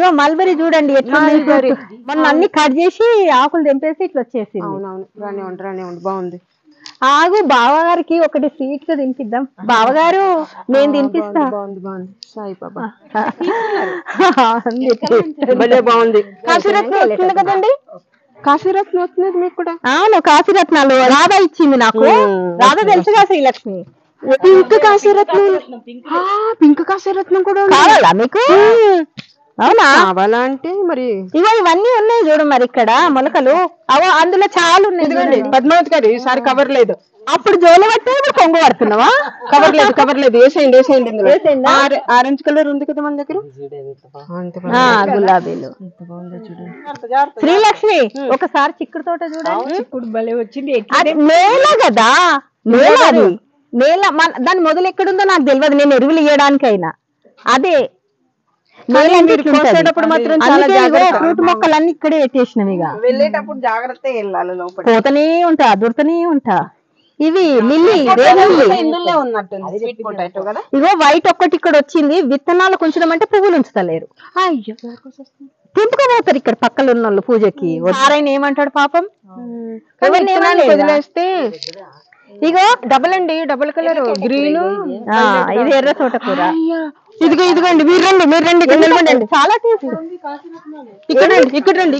ఇగో mulberry చూడండి ఎట్లా మొన్న అన్ని కట్ చేసి ఆకులు తెంపేసి ఇట్లా వచ్చేసి. రానివ్వండి బాగుంది. ఆగు బావగారికి ఒకటి స్వీట్ గా తినిపిద్దాం. బావగారు నేను తినిపిస్తా. సాయిబాబా బాగుంది. కాశీరత్నం వస్తుంది కదండి, కాశీరత్నం వస్తున్నది మీకు కూడా. అవును కాశీరత్నాలు రాధా ఇచ్చింది నాకు. రాధా తెలుసుగా శ్రీలక్ష్మి. పింక్ కాశీరత్నం, పింక్ కాశీరత్నం కూడా కావాలా మీకు? అవునా, కావాలా అంటే మరి ఇగో ఇవన్నీ ఉన్నాయి చూడు మరి ఇక్కడ మొలకలు. అవో అందులో చాలా ఉన్నాయి. పద్మావతి గారు ఈసారి కవర్ లేదు. అప్పుడు జోలు పట్టే కొంగు పడుతున్నావా? కవర్ లేదు వేసేయండి ఆరెంజ్ కలర్ ఉంది కదా మన దగ్గర, గులాబీలు. శ్రీలక్ష్మి ఒకసారి చిక్కుడు తోట చూడండి. చిక్కుడు భలే వచ్చింది. నేల కదా, నేల అది నేల. దాని మొదలు ఎక్కడుందో నాకు తెలియదు, నేను ఎరువులు ఇయ్యడానికైనా. అదే కోసేటప్పుడు మాత్రం ఫ్రూట్ మొక్కలన్నీ ఇక్కడే పెట్టేసినవి. ఇక వెళ్ళేటప్పుడు జాగ్రత్తగా వెళ్ళాలి, లోపల పోతనే ఉంటా దొరతనే ఉంటా. ఇవి లిల్లీ ఇగో వైట్ ఒక్కటి ఇక్కడ వచ్చింది. విత్తనాలు కొంచెం అంటే పువ్వులు ఉంచుతలేరు. తెంపుకోపోతారు ఇక్కడ పక్కన ఉన్న వాళ్ళు పూజకి. ఆయన ఏమంటాడు పాపం, వదిలేస్తే. ఇగో డబుల్ కలర్ గ్రీన్, ఇది ఎర్ర తోటకూర. ఇదిగోండి మీరు రండి చాలా టేస్ట్. ఇక్కడ రండి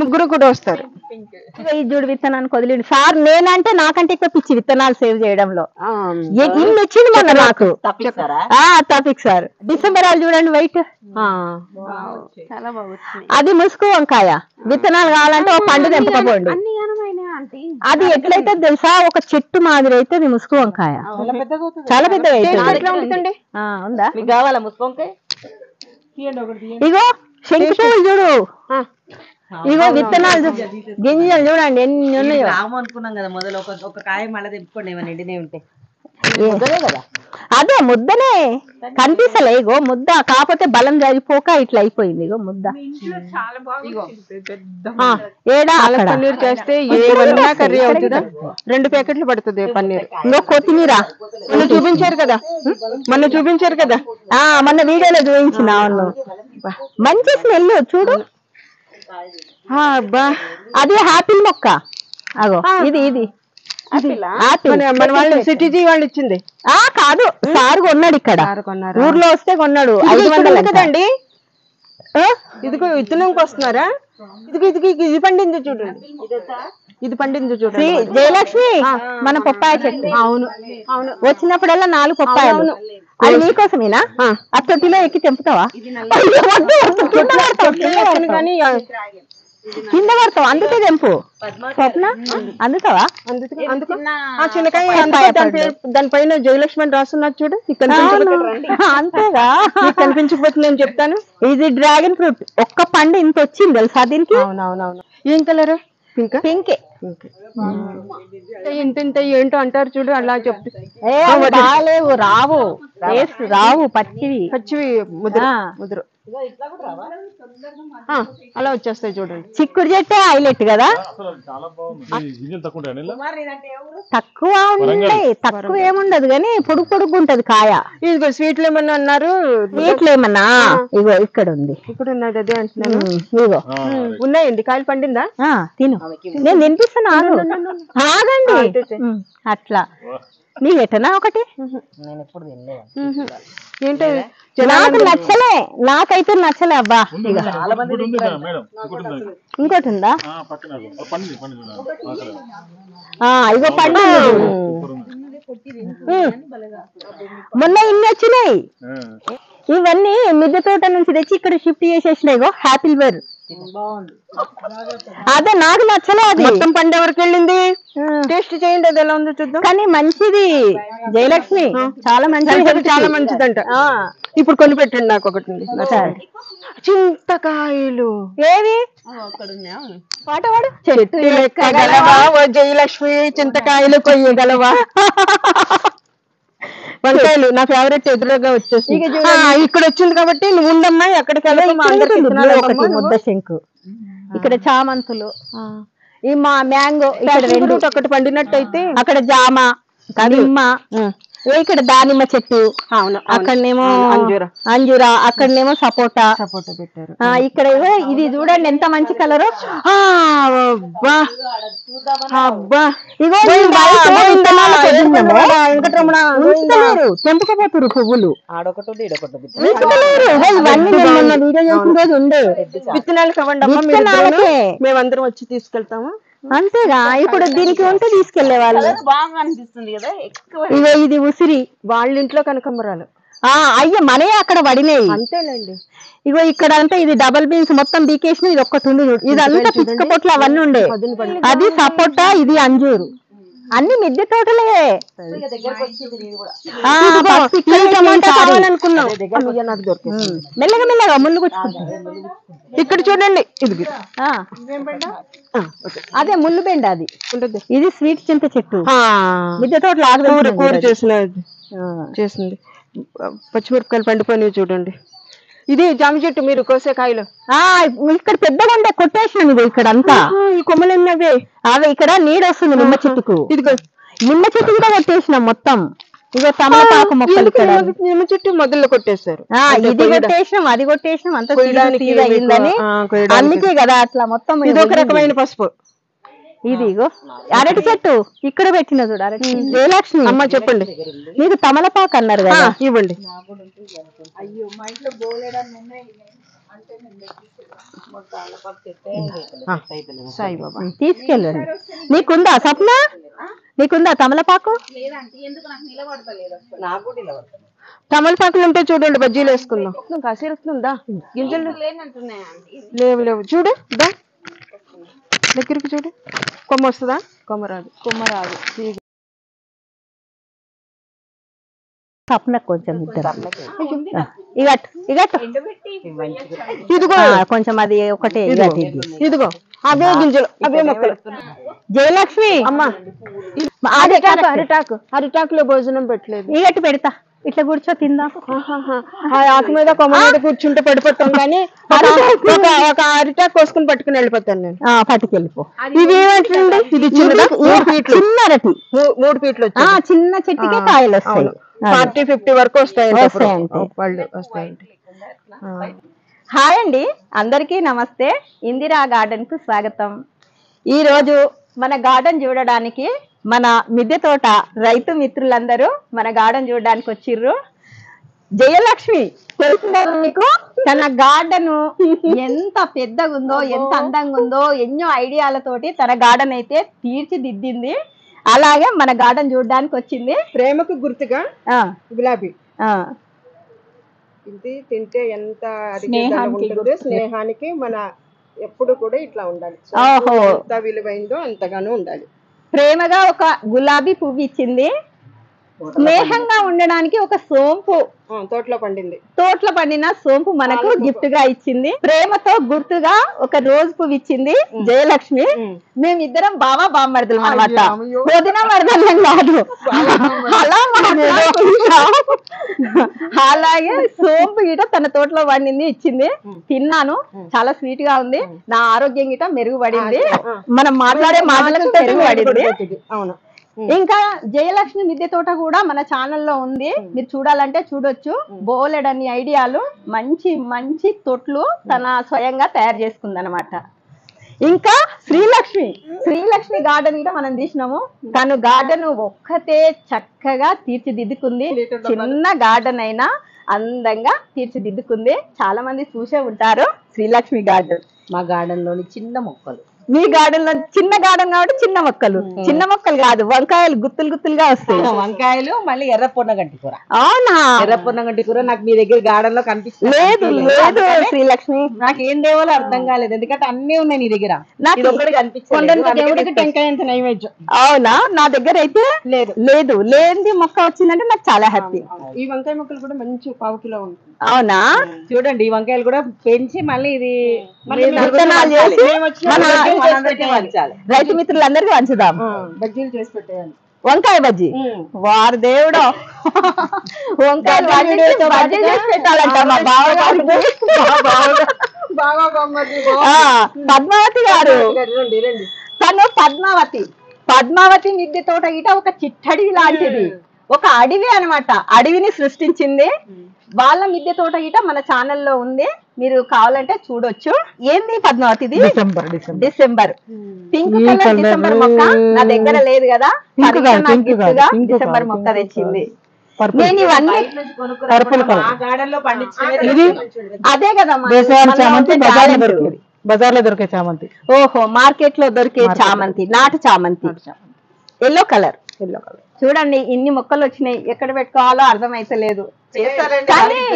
ముగ్గురు కూడా వస్తారు. ఈ జోడు విత్తనానికి వదిలేండి సార్. నేనంటే నాకంటే ఎక్కువ పిచ్చి విత్తనాలు సేవ్ చేయడంలో. ఇన్ని వచ్చింది మొన్న నాకు టాపిక్ సార్. డిసెంబర్ వాళ్ళు చూడండి వైట్, అది ముసుగు వంకాయ. విత్తనాలు కావాలంటే ఒక పండు తెంపకపోండి. అది ఎట్లయితే తెలుసా, ఒక చెట్టు మాదిరి అయితే అది ముసుగు వంకాయ. చాలా పెద్దగా అవుతుంది. ఉందా కావాలా ముసుగు వంకాయ? ఇగో శంకు పువ్వులు చూడు. ఇగో విత్తనాలు గింజలు చూడండి ఎన్ని ఉన్నాయో. అనుకున్నాం కదా మొదలు ఒక కాయ మళ్ళీ తెంపుకోండి ఏమైనా ఎండినే ఉంటే. అదే ముద్దనే కనిపిస్తలే. ఇగో ముద్ద కాకపోతే బలం జరిగిపోక ఇట్లా అయిపోయింది. ఇగో ముద్ద పన్నీర్ చేస్తే కర్రీ అవుతుందా? 2 ప్యాకెట్లు పడుతుంది పన్నీర్. ఇంకో కొత్తిమీర మొన్న చూపించారు కదా, మొన్న వీడియోలో చూపించిన. అవును మంచి స్మెల్ చూడు. అబ్బా అది ఆపిల్ మొక్క. అగో ఇది మన వాళ్ళు సిటీజీ వాళ్ళు ఇచ్చింది కాదు, సార్ కొన్నాడు ఇక్కడ. ఊర్లో వస్తే కొన్నాడు. 500 కదండి. ఇదిగో విత్తనంకి వస్తున్నారా? ఇది పండింది చూడండి, జయలక్ష్మి మన పప్పాయ చెట్టు. అవును వచ్చినప్పుడల్లా 4 పప్పాయలు. అది నీకోసమేనా? ఆ తొట్టిలో ఎక్కి తెంపుతావా? కింద పడతావు, అందుకే తెంపు. స్వప్న అందుతావా? దానిపైన జయలక్ష్మి అని రాస్తున్నారు చూడు. అంతేగా కనిపించకపోతే నేను చెప్తాను. ఇది డ్రాగన్ ఫ్రూట్. ఒక్క పండు ఇంత వచ్చింది తెలుసా దీనికి. అవునవునవును. ఏం కలర్? పింకే. ఇంత ఏంటో అంటారు చూడు, అలా చెప్తే బాగాలేవు, రావు పచ్చివి ముద్ర అలా వచ్చేస్తాయి చూడండి. చిక్కుడు చెట్టే హైలైట్ కదా. తక్కువ ఏముండదు కానీ పొడుగు ఉంటది కాయ. ఇదిగో స్వీట్లు ఏమన్నా అన్నారు. స్వీట్లు ఏమన్నా ఇగో ఇక్కడ ఉంది. ఇక్కడ ఉన్నది అదే అంటున్నాను. ఇగో ఉన్నాయండి. కాయలు పండిందా? తిను, నేను తినిపిస్తాను. ఆగండి అట్లా. నీ ఎటనా ఒకటి ఏంటో నాకు నచ్చలే, నాకైతే నచ్చలే. అబ్బా ఇంకోటి ఉందా? ఇగో పండు. మొన్న ఇన్ని వచ్చినాయి. ఇవన్నీ మిద్దె తోట నుంచి తెచ్చి ఇక్కడ షిఫ్ట్ చేసేసినాయి. ఇగో హ్యాపీ బెర్. అదే నాకు నచ్చలే. అది మొత్తం పండు ఎవరికి వెళ్ళింది? టేస్ట్ చేయండి, అది ఎలా ఉందో చూద్దాం. కానీ మంచిది జయలక్ష్మి, చాలా మంచిదంట. ఇప్పుడు కొని పెట్టండి నాకు ఒకటి. చింతకాయలు ఏవి? చెట్టు ఎక్కగలవా ఓ జయలక్ష్మి, చింతకాయలు కొయ్యగలవా? వంకాయలు నా ఫేవరెట్. ఎదురుగా వచ్చేసి ఇక్కడ వచ్చింది కాబట్టి నువ్వు ఉండమ్మా, ఎక్కడికి వెళ్ళి ముద్ద శంకు. ఇక్కడ చామంతులు, ఈ మా మ్యాంగో. ఇక్కడ 2 ఒకటి పండినట్టు అయితే అక్కడ జామ, నిమ్మ, ఇక్కడ దానిమ్మ చెట్టు, అవును అక్కడనేమో అంజూరా అంజూరా, అక్కడనేమో సపోటా పెట్టారు. ఇక్కడ ఇది చూడండి ఎంత మంచి కలర్. తెంపుకోపోతురు పువ్వులు ఆడొకటి ఈడొకటి ఇవన్నీ వీడియో చేసిన రోజు ఉండే విత్తనాలు కావండి మేమందరం వచ్చి తీసుకెళ్తాము. అంతేగా ఇప్పుడు దీనికి ఉంటే తీసుకెళ్లే వాళ్ళు. బాగా అనిపిస్తుంది కదా ఎక్కువ. ఇగో ఇది ఉసిరి, వాళ్ళ ఇంట్లో కనకంబరాలు. అయ్యో మనయే అక్కడ పడినాయి. అంతేనండి. ఇగో ఇక్కడ అంటే ఇది డబల్ బీన్స్ మొత్తం బీకేసిన, ఇది ఒక్కటి ఉండి ఇదంతా పిక్క పొట్లు అవన్నీ ఉండే. అది సపోటా, ఇది అంజూరు, అన్ని మిద్దె తోటలే. మెల్లగా మెల్లగా ముళ్ళు గుచ్చుకుంటారు. ఇక్కడ చూడండి ఇది అదే ముళ్ళు బెండ, అది ఇది స్వీట్ చింత చెట్టు. మిద్దె తోటలు కూర చేసింది. పచ్చిమిరపకాయలు పండిపోయినవి చూడండి. ఇది జామ చెట్టు, మీరు కోసే కాయలు. ఇక్కడ పెద్దగా ఉండే కొట్టేసినాం. ఇది ఇక్కడ అంతా ఈ కొమ్మలు ఉన్నవే అవి ఇక్కడ నీడ వస్తుంది నిమ్మ చెట్టుకు. ఇదిగో నిమ్మ చెట్టు కూడా కొట్టేసినాం మొత్తం. ఇక తమలపాకు మొక్కలు ఇక్కడ నిమ్మ చెట్టు మొదల్లో కొట్టేశారు. ఇది కొట్టేసినాం, అది కొట్టేసినాం, అంతా అయిందని. అందుకే కదా అట్లా మొత్తం. ఇది ఒక రకమైన పసుపు. ఇది ఇగో అరటి చెట్టు ఇక్కడ పెట్టిన చూడు, అరటి. జయలక్ష్మి అమ్మ చెప్పండి, మీకు తమలపాకు అన్నారు కదా, ఇవ్వండి. సాయిబాబా తీసుకెళ్ళండి. నీకుందా సప్న, నీకుందా తమలపాకు? తమలపాకులు ఉంటే చూడండి, బజ్జీలు వేసుకుందాం. కాసేరు వస్తుందా? గింజలు లేవు చూడు, దగ్గరికి చూడు. కొమ్మ వస్తుందా? కొమ్మరాదు. సప్న కొంచెం ఇదిగో కొంచెం అది ఒకటే. ఇదిగో అవే గింజలు, అవే మొక్కలు. జయలక్ష్మి అమ్మ, అరిటాకులో భోజనం పెట్టలేదు. ఇగట్టు పెడతా, ఇట్లా కూర్చో తిందాం. ఆకు మీద కొమ్మ మీద కూర్చుంటే పడిపోతాం, కానీ ఒక అరిటాకు కోసుకుని పట్టుకుని వెళ్ళిపోతాను నేను. పట్టుకెళ్ళిపో. ఇది ఏమంటుండే, ఇది చిన్నరటి 3 ఫీట్లు చిన్న చెట్టుకే కాయలు వస్తాయి. 40-50 వరకు వస్తాయండి. వాళ్ళు వస్తాయండి. హాయ్ అండి, అందరికీ నమస్తే. ఇందిరా గార్డెన్ కు స్వాగతం. ఈ రోజు మన గార్డెన్ చూడడానికి మన మిద్దె తోట రైతు మిత్రులందరూ మన గార్డెన్ చూడడానికి వచ్చిర్రు. జయలక్ష్మి తెలుసున్నారు మీకు, తన గార్డెన్ ఎంత పెద్దగా ఉందో, ఎంత అందంగా ఉందో, ఎన్నో ఐడియాలతోటి తన గార్డెన్ అయితే తీర్చిదిద్దింది. అలాగే మన గార్డెన్ చూడడానికి వచ్చింది. ప్రేమకు గుర్తుగా గులాబీ. ఇది తింటే ఎంత స్నేహానికి మన ఎప్పుడు కూడా ఇట్లా ఉండాలి. ఎంత విలువైందో అంతగానో ఉండాలి. ప్రేమగా ఒక గులాబీ పువ్వు ఇచ్చింది. స్నేహంగా ఉండడానికి ఒక సోంపు తోటలో పండిన సోంపు మనకు గిఫ్ట్ గా ఇచ్చింది. ప్రేమతో గుర్తుగా ఒక రోజ్ పువ్వు ఇచ్చింది జయలక్ష్మి. మేమిద్దరం బావా బామ్మర్దులం అన్నమాట, వదిన మరదలం కాదు. అలాగే సోంపు గిట తన తోటలో పండింది ఇచ్చింది. తిన్నాను, చాలా స్వీట్ గా ఉంది. నా ఆరోగ్యం గిట మెరుగుపడింది, మనం మాట్లాడే మాటలకు మెరుగుపడింది. అవును. ఇంకా జయలక్ష్మి మిద్దె తోట కూడా మన ఛానల్లో ఉంది, మీరు చూడాలంటే చూడొచ్చు. బోలెడన్ని ఐడియాలు, మంచి మంచి తొట్లు తన స్వయంగా తయారు చేసుకుంది అనమాట. ఇంకా శ్రీలక్ష్మి గార్డెన్ కూడా మనం తీసినాము. తను గార్డెన్ ఒక్కతే చక్కగా తీర్చిదిద్దుకుంది. చిన్న గార్డెన్ అయినా అందంగా తీర్చిదిద్దుకుంది. చాలా మంది చూసే ఉంటారు శ్రీలక్ష్మి గార్డెన్. మా గార్డెన్ లోని చిన్న మొక్కలు, మీ గార్డెన్ లో చిన్న గార్డెన్ కాబట్టి చిన్న మొక్కలు కాదు, వంకాయలు గుత్తులుగా వస్తాయి. వంకాయలు, మళ్ళీ ఎర్ర పొన్నగంటి కూర. అవునా? ఎర్ర పొన్నగంటి కూర నాకు మీ దగ్గర గార్డెన్ లో కనిపిస్తుంది. లేదు శ్రీలక్ష్మి, నాకు ఏం దేవాలో అర్థం కాలేదు, ఎందుకంటే అన్ని ఉన్నాయి నీ దగ్గర. నాకు టెంకాయ అంత నైవేద్యం. అవునా? నా దగ్గర అయితే లేదు. లేనిది మొక్క వచ్చిందంటే నాకు చాలా హ్యాపీ. ఈ వంకాయ మొక్కలు కూడా మంచి 1/4 కిలో ఉంటుంది. అవునా? చూడండి, ఈ వంకాయలు కూడా పెంచి మళ్ళీ ఇది విత్తనాలు చేసి రైతు మిత్రులందరికీ పంచుదాం. బజ్జీలు చేసి పెట్టేయాలి. వంకాయ బజ్జీ, వారు దేవుడు వంకాయలు బజ్జీ చేసి పెట్టాలంట మా పద్మావతి గారు. తను పద్మావతి మిద్దె తోట గిట ఒక చిట్టడి లాంటిది. ఒక అడవి అన్నమాట, అడవిని సృష్టించింది. వాళ్ళ మిద్దె తోట గిట మన ఛానల్లో ఉంది, మీరు కావాలంటే చూడొచ్చు. ఏంది పద్మావతి ఇది? డిసెంబర్ పింక్ కలర్ డిసెంబర్ మొక్క నా దగ్గర లేదు కదా, డిసెంబర్ మొక్క తెచ్చింది. నేను ఇవన్నీ అదే కదా బజార్లో దొరికే చామంతి. ఓహో, మార్కెట్ లో దొరికే చామంతి, నాటు చామంతి, ఎల్లో కలర్. చూడండి ఇన్ని మొక్కలు వచ్చినాయి, ఎక్కడ పెట్టుకోవాలో అర్థమైతలేదు.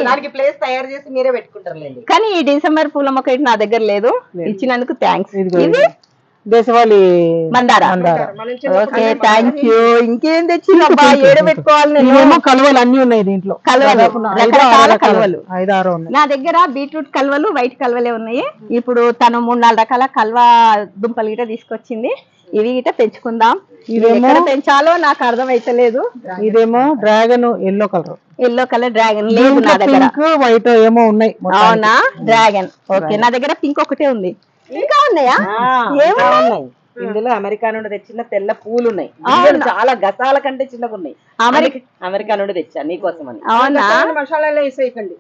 దానికి ప్లేస్ తయారు చేసి మీరే పెట్టుకుంటారు. కానీ ఈ డిసెంబర్ పూల మొక్క నా దగ్గర లేదు, ఇచ్చినందుకు థ్యాంక్స్. ఇది దేశవాళీ మందార. Okay, thank you. ఇంకేం తెచ్చినబ్బా, ఏడ పెట్టుకోవాలి నేను? కలువలు అన్ని ఉన్నాయి దీంట్లో, కలువలు, రకరకాల కలువలు. 5-6 ఉన్నాయి నా దగ్గర. బీట్రూట్ కలువలు, వైట్ కలువలే ఉన్నాయి. ఇప్పుడు తను 3-4 రకాల కల్వ దుంపలు గిట తీసుకొచ్చింది, ఇవి గిట పెంచుకుందాం. ఎక్కడ పెంచాలో నాకు అర్థం అయితలేదు. ఇదేమో dragon yellow colour. Yellow colour dragon లేదు నా దగ్గర, వైట్ ఏమో ఉన్నాయి. అవునా, డ్రాగన్. ఓకే, నా దగ్గర పింక్ ఒకటే ఉంది. ఇంకా ఉన్నాయా? ఏమున్నాయి ఇందులో? అమెరికా నుండి తెచ్చిన తెల్ల పూలు ఉన్నాయి, చాలా గసాల కంటే చిన్నగా ఉన్నాయి. అమెరికా నుండి తెచ్చా నీకోసం అని. అవునా, మసాలాలో వేసేయకండి.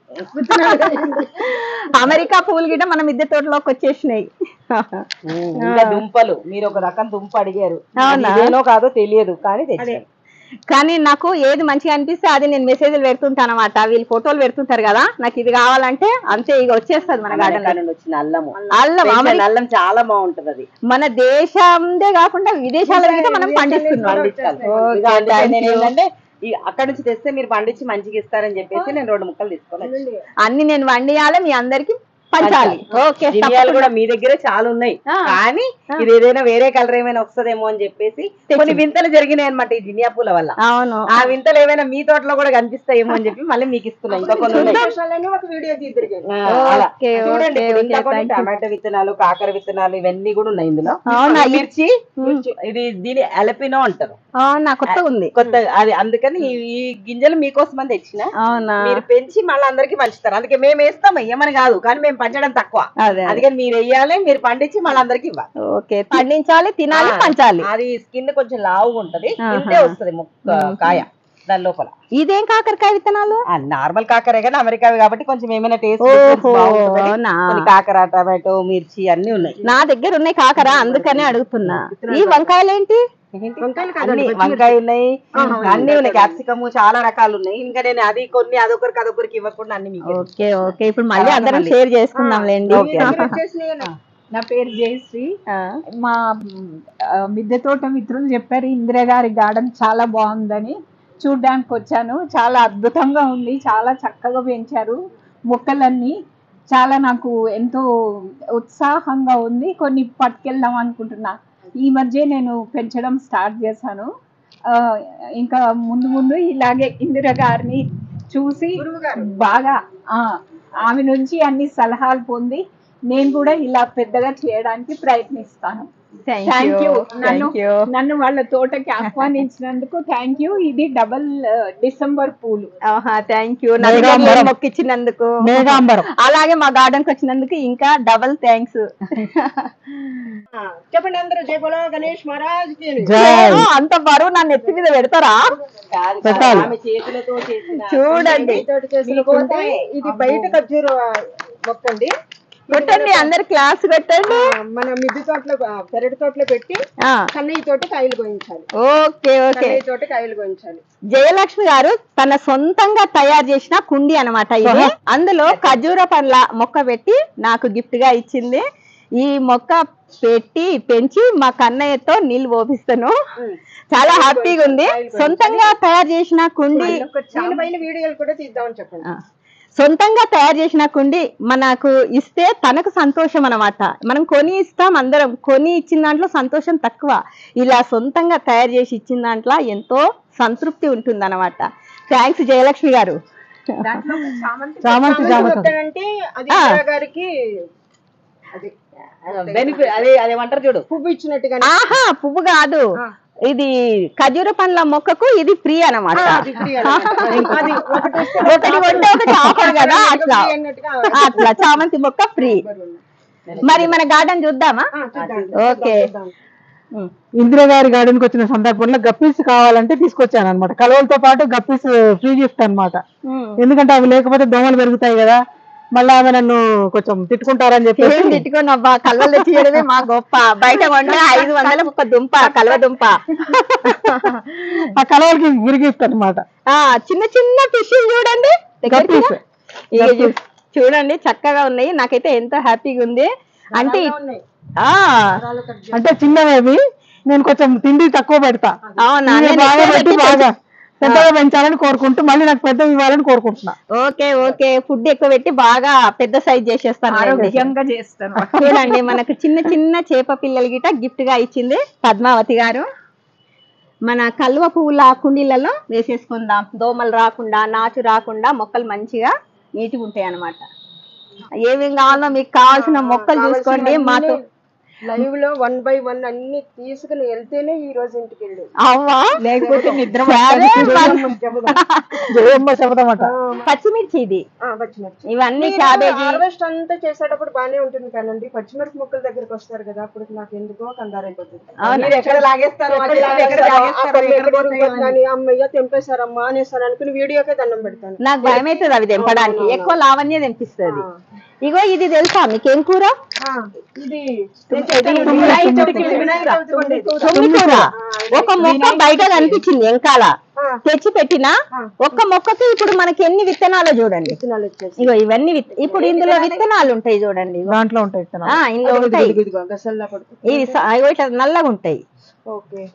అమెరికా పూలు గిట్ట మన మిద్దె తోటలోకి వచ్చేసినాయి. ఇంకా దుంపలు, మీరు ఒక రకం దుంప అడిగారు, ఏదో కాదో తెలియదు కానీ తెచ్చాను. కానీ నాకు ఏది మంచిగా అనిపిస్తే అది నేను మెసేజ్లు పెడుతుంటాను అనమాట. వీళ్ళు ఫోటోలు పెడుతుంటారు కదా, నాకు ఇది కావాలంటే అంతే ఇక వచ్చేస్తుంది మన గార్డెన్ నుండి వచ్చిన అల్లము. అల్లం చాలా బాగుంటది. అది మన దేశందే కాకుండా విదేశాల మీద మనం పండిస్తున్నాం. ఏంటంటే అక్కడ నుంచి తెస్తే మీరు పండించి మంచిగా ఇస్తారని చెప్పేసి నేను 2 ముక్కలు తీసుకొని అన్ని నేను వండియాలి, మీ అందరికి పంచాలి. ఓకే, కూడా మీ దగ్గరే చాలా ఉన్నాయి, కానీ ఇది ఏదైనా వేరే కలర్ ఏమైనా వస్తుందేమో అని చెప్పేసి కొన్ని వింతలు జరిగినాయి అనమాట ఈ జినియా పూల వల్ల. అవును, ఆ వింతలు ఏమైనా మీ తోటలో కూడా కనిపిస్తాయేమో అని చెప్పి మళ్ళీ మీకు ఇస్తున్నాయి. ఇంకా కొన్ని చూడండి, టమాటో విత్తనాలు, కాకర విత్తనాలు ఇవన్నీ కూడా ఉన్నాయి ఇందులో. మిర్చి, ఇది దీని అలపినో అంటారు. కొత్తగా ఉంది, కొత్త అది. అందుకని ఈ గింజలు మీకోసం అని తెచ్చిన, మీరు పెంచి మళ్ళీ అందరికి పంచుతారు. అందుకే మేము వేస్తాం, వేయమని కాదు, కానీ మేము పంచడం తక్కువ. అందుకని మీరు వేయాలి, మీరు పండించి మళ్ళీ అందరికి ఇవ్వాలి. ఓకే, పండించాలి, తినాలి, పంచాలి. అది స్కిన్ కొంచెం లావుగా ఉంటది, ఇంతే వస్తుంది కాయ దాని లోపల. ఇదేం కాకరకాయ విత్తనాలు? నార్మల్ కాకరే కానీ అమెరికావి కాబట్టి కొంచెం ఏమైనా టేస్ట్. కాకర, టమాటో, మిర్చి అన్ని ఉన్నాయి నా దగ్గర ఉన్నాయి కాకర, అందుకనే అడుగుతున్నా. ఈ వంకాయలు ఏంటి? వంకాయ ఉన్నాయి, అన్ని ఉన్నాయి, క్యాప్సికమ్, చాలా రకాలు ఉన్నాయి. ఇంకా నేను అది కొన్ని అదొకరికి ఇవ్వకుండా అన్ని. ఓకే ఓకే, ఇప్పుడు మళ్ళీ అందరం షేర్ చేసుకుందాం లేండి. నా పేరు జయశ్రీ. మా మిద్దె తోట మిత్రులు చెప్పారు ఇందిరా గారి గార్డెన్ చాలా బాగుందని, చూడ్డానికి వచ్చాను. చాలా అద్భుతంగా ఉంది, చాలా చక్కగా పెంచారు మొక్కలన్నీ. చాలా నాకు ఎంతో ఉత్సాహంగా ఉంది. కొన్ని పట్టుకెళ్దాం అనుకుంటున్నా. ఈ మధ్య నేను పెంచడం స్టార్ట్ చేశాను. ఇంకా ముందు ముందు ఇలాగే ఇందిరా గారిని చూసి బాగా ఆమె నుంచి అన్ని సలహాలు పొంది నేను కూడా ఇలా పెద్దగా చేయడానికి ప్రయత్నిస్తాను. థ్యాంక్ యూ, నన్ను వాళ్ళ తోటకి ఆహ్వానించినందుకు థ్యాంక్ యూ. ఇది డబల్ డిసెంబర్ పూలు. థ్యాంక్ యూ, మొక్కిచ్చినందుకు. అలాగే మా గార్డెన్ కి వచ్చినందుకు ఇంకా డబల్ థ్యాంక్స్. చెప్పండి అందరూ, జై బోలో గణేష్ మహారాజ్ కి. అంత బరువు నన్ను ఎత్తి మీద పెడతారా? చూడండి, ఇది బయట ఖర్జూర మొక్క అండి. పెట్టండి, అందరు క్లాస్ పెట్టండి. మన మిద్దె తోటలో, పెరటి తోటలో పెట్టి కన్నయ్య తోటి కాయలు కోయించాలి. ఓకే ఓకే, తోటి కాయలు కోయించాలి. జయలక్ష్మి గారు తన సొంతంగా తయారు చేసిన కుండి అనమాట ఇది. అందులో ఖర్జూర పండ్ల మొక్క పెట్టి నాకు గిఫ్ట్ గా ఇచ్చింది. ఈ మొక్క పెట్టి పెంచి మా కన్నయ్యతో నీళ్ళు పోపిస్తాను. చాలా హ్యాపీగా ఉంది. సొంతంగా తయారు చేసిన కుండి, వీడియోలు కూడా తీద్దామని చెప్పండి. సొంతంగా తయారు చేసిన కుండి మనకు ఇస్తే తనకు సంతోషం అనమాట. మనం కొని ఇస్తాం, అందరం కొని ఇచ్చిన దాంట్లో సంతోషం తక్కువ. ఇలా సొంతంగా తయారు చేసి ఇచ్చిన దాంట్లో ఎంతో సంతృప్తి ఉంటుంది అనమాట. థ్యాంక్స్ జయలక్ష్మి గారు. అంటే అది గారికి బెనిఫిట్, అదేమంటారు చూడు, పువ్వు ఇచ్చినట్టుగా. పువ్వు కాదు, ఇది ఖర్జూర పండ్ల మొక్కకు ఇది ఫ్రీ అనమాట. ఒకటి కొంటే ఒకటి ఆఫర్ కదా, అట్లా అట్లా చామంతి మొక్క ఫ్రీ. మరి మన గార్డెన్ చూద్దామా? ఓకే, ఇందిరా గారి గార్డెన్ కి వచ్చిన సందర్భంలో గప్పీస్ కావాలంటే తీసుకొచ్చాను అనమాట. కలవలతో పాటు గప్పీస్ ఫ్రీ గిఫ్ట్ అన్నమాట. ఎందుకంటే అవి లేకపోతే దోమలు పెరుగుతాయి కదా, మళ్ళీ ఆమె నన్ను కొంచెం తిట్టుకుంటారని చెప్పేసి తిట్టుకున్నబ్బా కలవలు తెచ్చియడమే మా గొప్ప. బయట కొంటే 500 ఒక దుంప కలవ దుంప. ఆ కలవలకి ఫ్రీ గిఫ్ట్ అనమాట. చిన్న చిన్న ఫిష్ చూడండి, చూడండి చక్కగా ఉన్నాయి. నాకైతే ఎంతో హ్యాపీగా ఉంది. అంటే అంటే చిన్నవి నేను కొంచెం తిండి తక్కువ పెడతా. అవునా, బాగా పెట్టి బాగా పెద్దగా పెంచాలని కోరుకుంటూ మళ్ళీ నాకు పెద్ద ఇవ్వాలని కోరుకుంటున్నా. ఓకే ఓకే, ఫుడ్ ఎక్కువ పెట్టి బాగా పెద్ద సైజ్ చేసేస్తాను, ఆరోగ్యంగా చేస్తాను. చూడండి మనకు చిన్న చిన్న చేప పిల్లలు గిట గిఫ్ట్ గా ఇచ్చింది పద్మావతి గారు. మన కలువ పువ్వుల కుండీలలో వేసేసుకుందాం. దోమలు రాకుండా, నాచు రాకుండా మొక్కలు మంచిగా నీట్గా ఉంటాయి అన్నమాట. ఏమేం కావాలో మీకు కావాల్సిన మొక్కలు చూసుకోండి. మాతో లైవ్ లో 1 by 1 అన్ని తీసుకుని వెళ్తేనే ఈ రోజు ఇంటికి వెళ్ళి అవ్వా, లేకపోతే నిద్ర పచ్చిమిర్చి ఇది, ఇవన్నీ క్యాబేజీ. హార్వెస్ట్ అంతా చేసేటప్పుడు బానే ఉంటుంది కానండి, పచ్చిమిరప మొక్కల దగ్గరికి వస్తారు కదా, అప్పుడు నాకు ఎందుకో కంగారైపోతుంది. అమ్మయ్య తెంపేశారమ్మా అనేసారు అనుకుని వీడియోకే దండం పెడతాను. నాకు భయం అవుతుంది అవి తెంపడానికి, ఎక్కువ లావణ్య తెంపిస్తుంది. ఇగో ఇది తెలుసా మీకేం కూర? తుమ్మికూర. ఒక మొక్క బయట కనిపించింది వెనకాల, తెచ్చి పెట్టిన ఒక్క మొక్కకి ఇప్పుడు మనకి ఎన్ని విత్తనాలు చూడండి. ఇగో ఇవన్నీ ఇప్పుడు ఇందులో విత్తనాలు ఉంటాయి చూడండి, దాంట్లో ఉంటాయి ఇందులో ఉంటాయి. ఇవి ఇట్లా నల్లగా ఉంటాయి.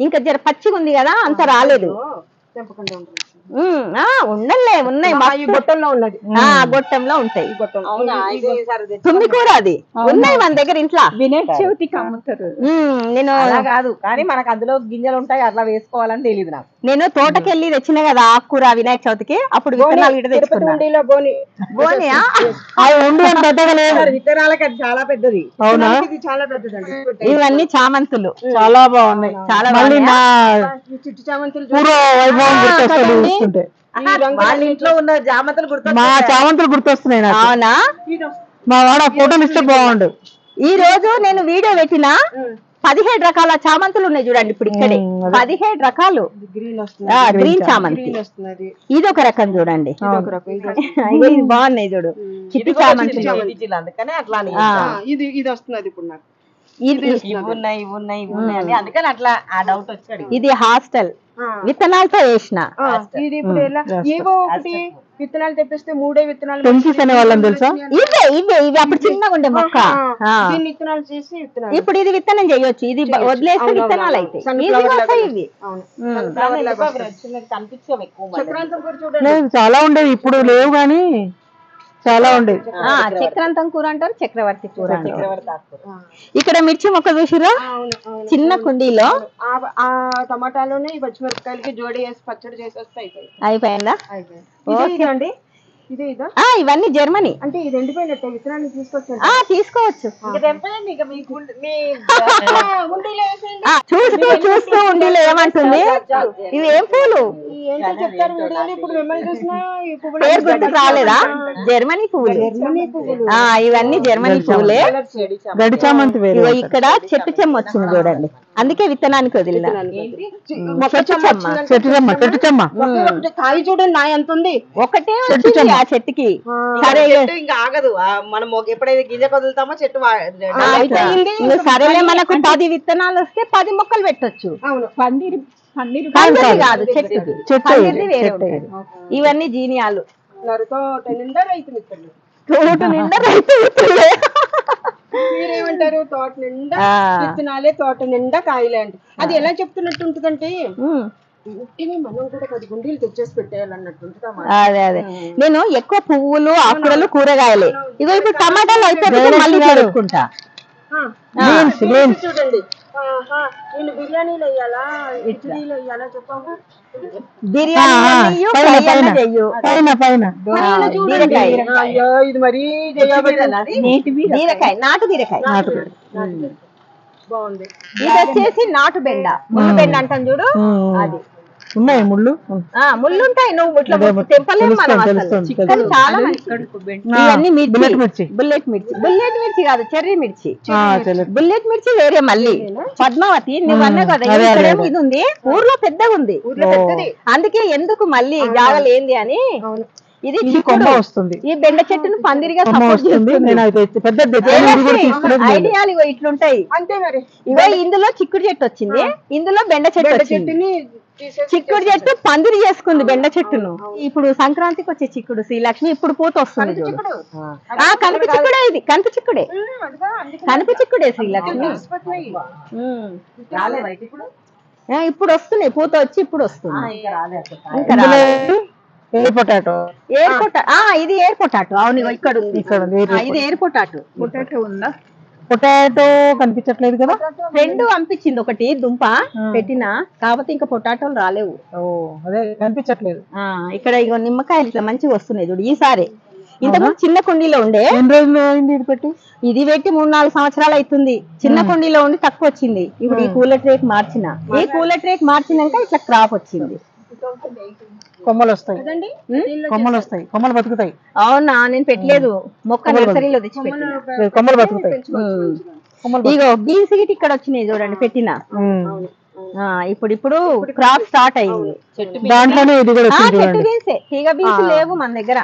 ఇంకా జర పచ్చిగా ఉంది కదా, అంత రాలేదు. ఉండలే, ఉన్నాయి గొట్టంలో ఉన్నది, గొట్టంలో ఉంటాయి. తుమ్మికూర అది ఉన్నాయి మన దగ్గర ఇంట్లో. వినాయక చవితికి అమ్ముతారు. నేను కాదు కానీ మనకు అందులో గింజలు ఉంటాయి, అట్లా వేసుకోవాలని తెలియదు నాకు. నేను తోటకెళ్ళి తెచ్చిన కదా ఆకుకూర వినాయక చవితికి, అప్పుడు విత్తనాలు గిట్ట తెచ్చుకున్నా. బోనియా విత్తనాలకి అది చాలా పెద్దది. అవునా, చాలా పెద్దదండి. ఇవన్నీ చామంతులు చాలా బాగున్నాయి. చాలా చిట్టి చామంతులు పూర్వ వైభవం గుర్తొస్తుంది చూస్తుంటే. వాళ్ళ ఇంట్లో ఉన్న జామతలు గుర్తు, మా చామంతులు గుర్తొస్తున్నాయి నాకు. అవునా, మా వాడు ఆ ఫోటోలు ఇస్తే బాగుండు. ఈ రోజు నేను వీడియో పెట్టిన 17 రకాల చామంతులు ఉన్నాయి చూడండి. ఇప్పుడు ఇక్కడే 17 రకాలు గ్రీన్ చామంతి. ఇది ఒక రకం చూడండి, ఇది బాగున్నాయి చూడు, చిట్టి చామంతులు. అందుకనే అట్లా ఇది వస్తున్నది ఇప్పుడు నాకు. అందుకని అట్లా ఆ డౌట్ వచ్చాడు. ఇది హాస్టల్ విత్తనాలతో వేసిన. ఇది ఇప్పుడు ఎలా ఏవో ఒకటి విత్తనాలు తెప్పిస్తే 3 విత్తనాలు పెంచిస్ అనే వాళ్ళని తెలుసా? ఇవే ఇవే ఇవి అప్పుడు చిన్నగా ఉండే మొక్క, విత్తనాలు చేసి విత్తనాలు. ఇప్పుడు ఇది విత్తనం చేయొచ్చు, ఇది వదిలేస్తే విత్తనాలు అయితే ఇవి. కనిపించవు ఎక్కువ. చక్రాంతం కూర చూడండి, చాలా ఉండేవి, ఇప్పుడు లేవు గానీ చాలా ఉండేవి. చక్రాంతం కూర అంటారు, చక్రవర్తి కూర అంటారు. ఇక్కడ మిర్చి మొక్క చూసిరా, చిన్న కుండీలో. ఆ టమాటాలోనే ఈ పచ్చిమిరపకాయలకి జోడి వేసి పచ్చడి చేసేస్తే అయిపోయిందా? అండి ఇదే ఇదా? ఇవన్నీ జర్మనీ. అంటే ఇది ఎండిపోయినట్టే, విత్తనాన్ని తీసుకొచ్చాను. తీసుకోవచ్చు, చూస్తూ చూస్తూ ఉండీలో ఏమంటుంది, ఇవి ఏం పూలు చెప్తారు ఇప్పుడు మిమ్మల్ని చూసినా పేరు గుర్తుకు రాలేదా? జర్మనీ పువ్వులు. ఇవన్నీ జర్మనీ పువ్వులే. గడి చామంతి వేరు. ఇక్కడ చెట్టు చెమ్మ వచ్చింది చూడండి, అందుకే విత్తనానికి వదిలిన చెట్టు చెమ్మ. కాయ చూడండి నా ఎంత ఉంది, ఒకటే ఆ చెట్టుకి. సరే ఇంకా ఆగదు, మనం ఎప్పుడైతే గింజ వదులుతామో చెట్టు సరేలే, మనకు 10 విత్తనాలు వస్తే 10 మొక్కలు పెట్టొచ్చు. పందిరి కాదు, చెట్టుకి వేరే ఉంటాయి. ఇవన్నీ జీనియాలు. తోట నిండా రైతు మిత్రులు, తోట నిండా రైతు మిత్రులే. మీరేమంటారు? తోట నిండా విత్తనాలే, తోట నిండా కాయలే అంటే అది ఎలా చెప్తున్నట్టు ఉంటుందంటే మనం కూడా 10 గుండీలు తెచ్చేసి పెట్టేయాలన్నట్టు. అదే అదే, నేను ఎక్కువ పువ్వులు, ఆకుకూరలు, కూరగాయలే. ఇగో ఇప్పుడు టమాటాలు అయిపోతే మళ్ళీ చేసుకుంటా. చూడండి, నేను బిర్యానీలో వేయాలా, ఇడ్లీలో వేయాలా చెప్పాము. బిర్యానీ ఇది మరీ బీరకాయ, నాటు బీరకాయ. బాగుంది. ఇది వచ్చేసి నాటు బెండ, ముళ్ళు బెండ అంటాం చూడు, అది ఉన్నాయి ముళ్ళు ముళ్ళుంటాయి, నువ్వు ఇట్లా తెంపలేము మనం అసలు. చికెన్ చాలా ఇవన్నీ మిర్చి, బుల్లెట్ మిర్చి కాదు, చెర్రీ మిర్చి. బుల్లెట్ మిర్చి వేరే మళ్ళీ. పద్మావతి నువ్వు అన్నా కదా ఇక్కడేమో ఇది ఉంది, ఊర్లో పెద్దగా ఉంది, అందుకే ఎందుకు మళ్ళీ జాగలేంది అని. ఇది కొమ్మ వస్తుంది, ఈ బెండ చెట్టును పందిరిగా ఐడియాలు ఇగో ఇట్లుంటాయి అంతే మరి. ఇగో ఇందులో చిక్కుడు చెట్టు వచ్చింది, ఇందులో బెండ చెట్టు వచ్చింది. చిక్కుడు చెట్టు పందిరి చేసుకుంది బెండ చెట్టును. ఇప్పుడు సంక్రాంతికి వచ్చే చిక్కుడు శ్రీలక్ష్మి ఇప్పుడు పూత వస్తుంది. కనుక చిక్కుడే, ఇది కనుక చిక్కుడే, కనుక చిక్కుడే శ్రీలక్ష్మి. ఇప్పుడు వస్తున్నాయి, పూత వచ్చి ఇప్పుడు వస్తుంది. ఎయిర్ పొటాటో, ఇది ఎయిర్ పొటాటో. అవును ఇక్కడ ఉంది, ఇది ఎయిర్ పొటాటో. పొటాటో ఉందా? పొటాటో కనిపించట్లేదు కదా. రెండు పంపించింది, ఒకటి దుంప పెట్టినా, కాకపోతే ఇంకా పొటాటోలు రాలేవు. అదే కనిపించట్లేదు. ఇక్కడ ఇగో నిమ్మకాయలు ఇట్లా మంచిగా వస్తున్నాయి చూడు ఈసారి. ఇంతకుముందు చిన్న కుండీలో ఉండే. ఎన్ని రోజులు అయింది ఇది పెట్టి? ఇది పెట్టి 3-4 సంవత్సరాలు అవుతుంది. చిన్న కుండీలో ఉండి తక్కువ వచ్చింది. ఇప్పుడు ఈ కూలర్ ట్రేక్ మార్చిన, ఈ కూలర్ ట్రేక్ మార్చినాక ఇట్లా క్రాప్ వచ్చింది. కొమ్మలు వస్తాయి, కొమ్మలు బతుకుతాయి. అవునా, నేను పెట్టలేదు, మొక్క నర్సరీలో తెచ్చి కొమ్మలు బతుకుతాయి. ఇగో బీన్స్ గిట్ ఇక్కడ వచ్చినాయి చూడండి పెట్టిన. ఇప్పుడు క్రాప్ స్టార్ట్ అయింది. దాంట్లోనే ఇది కూడా చెట్టు బీన్సే, తీగ బీన్స్ లేవు మన దగ్గర,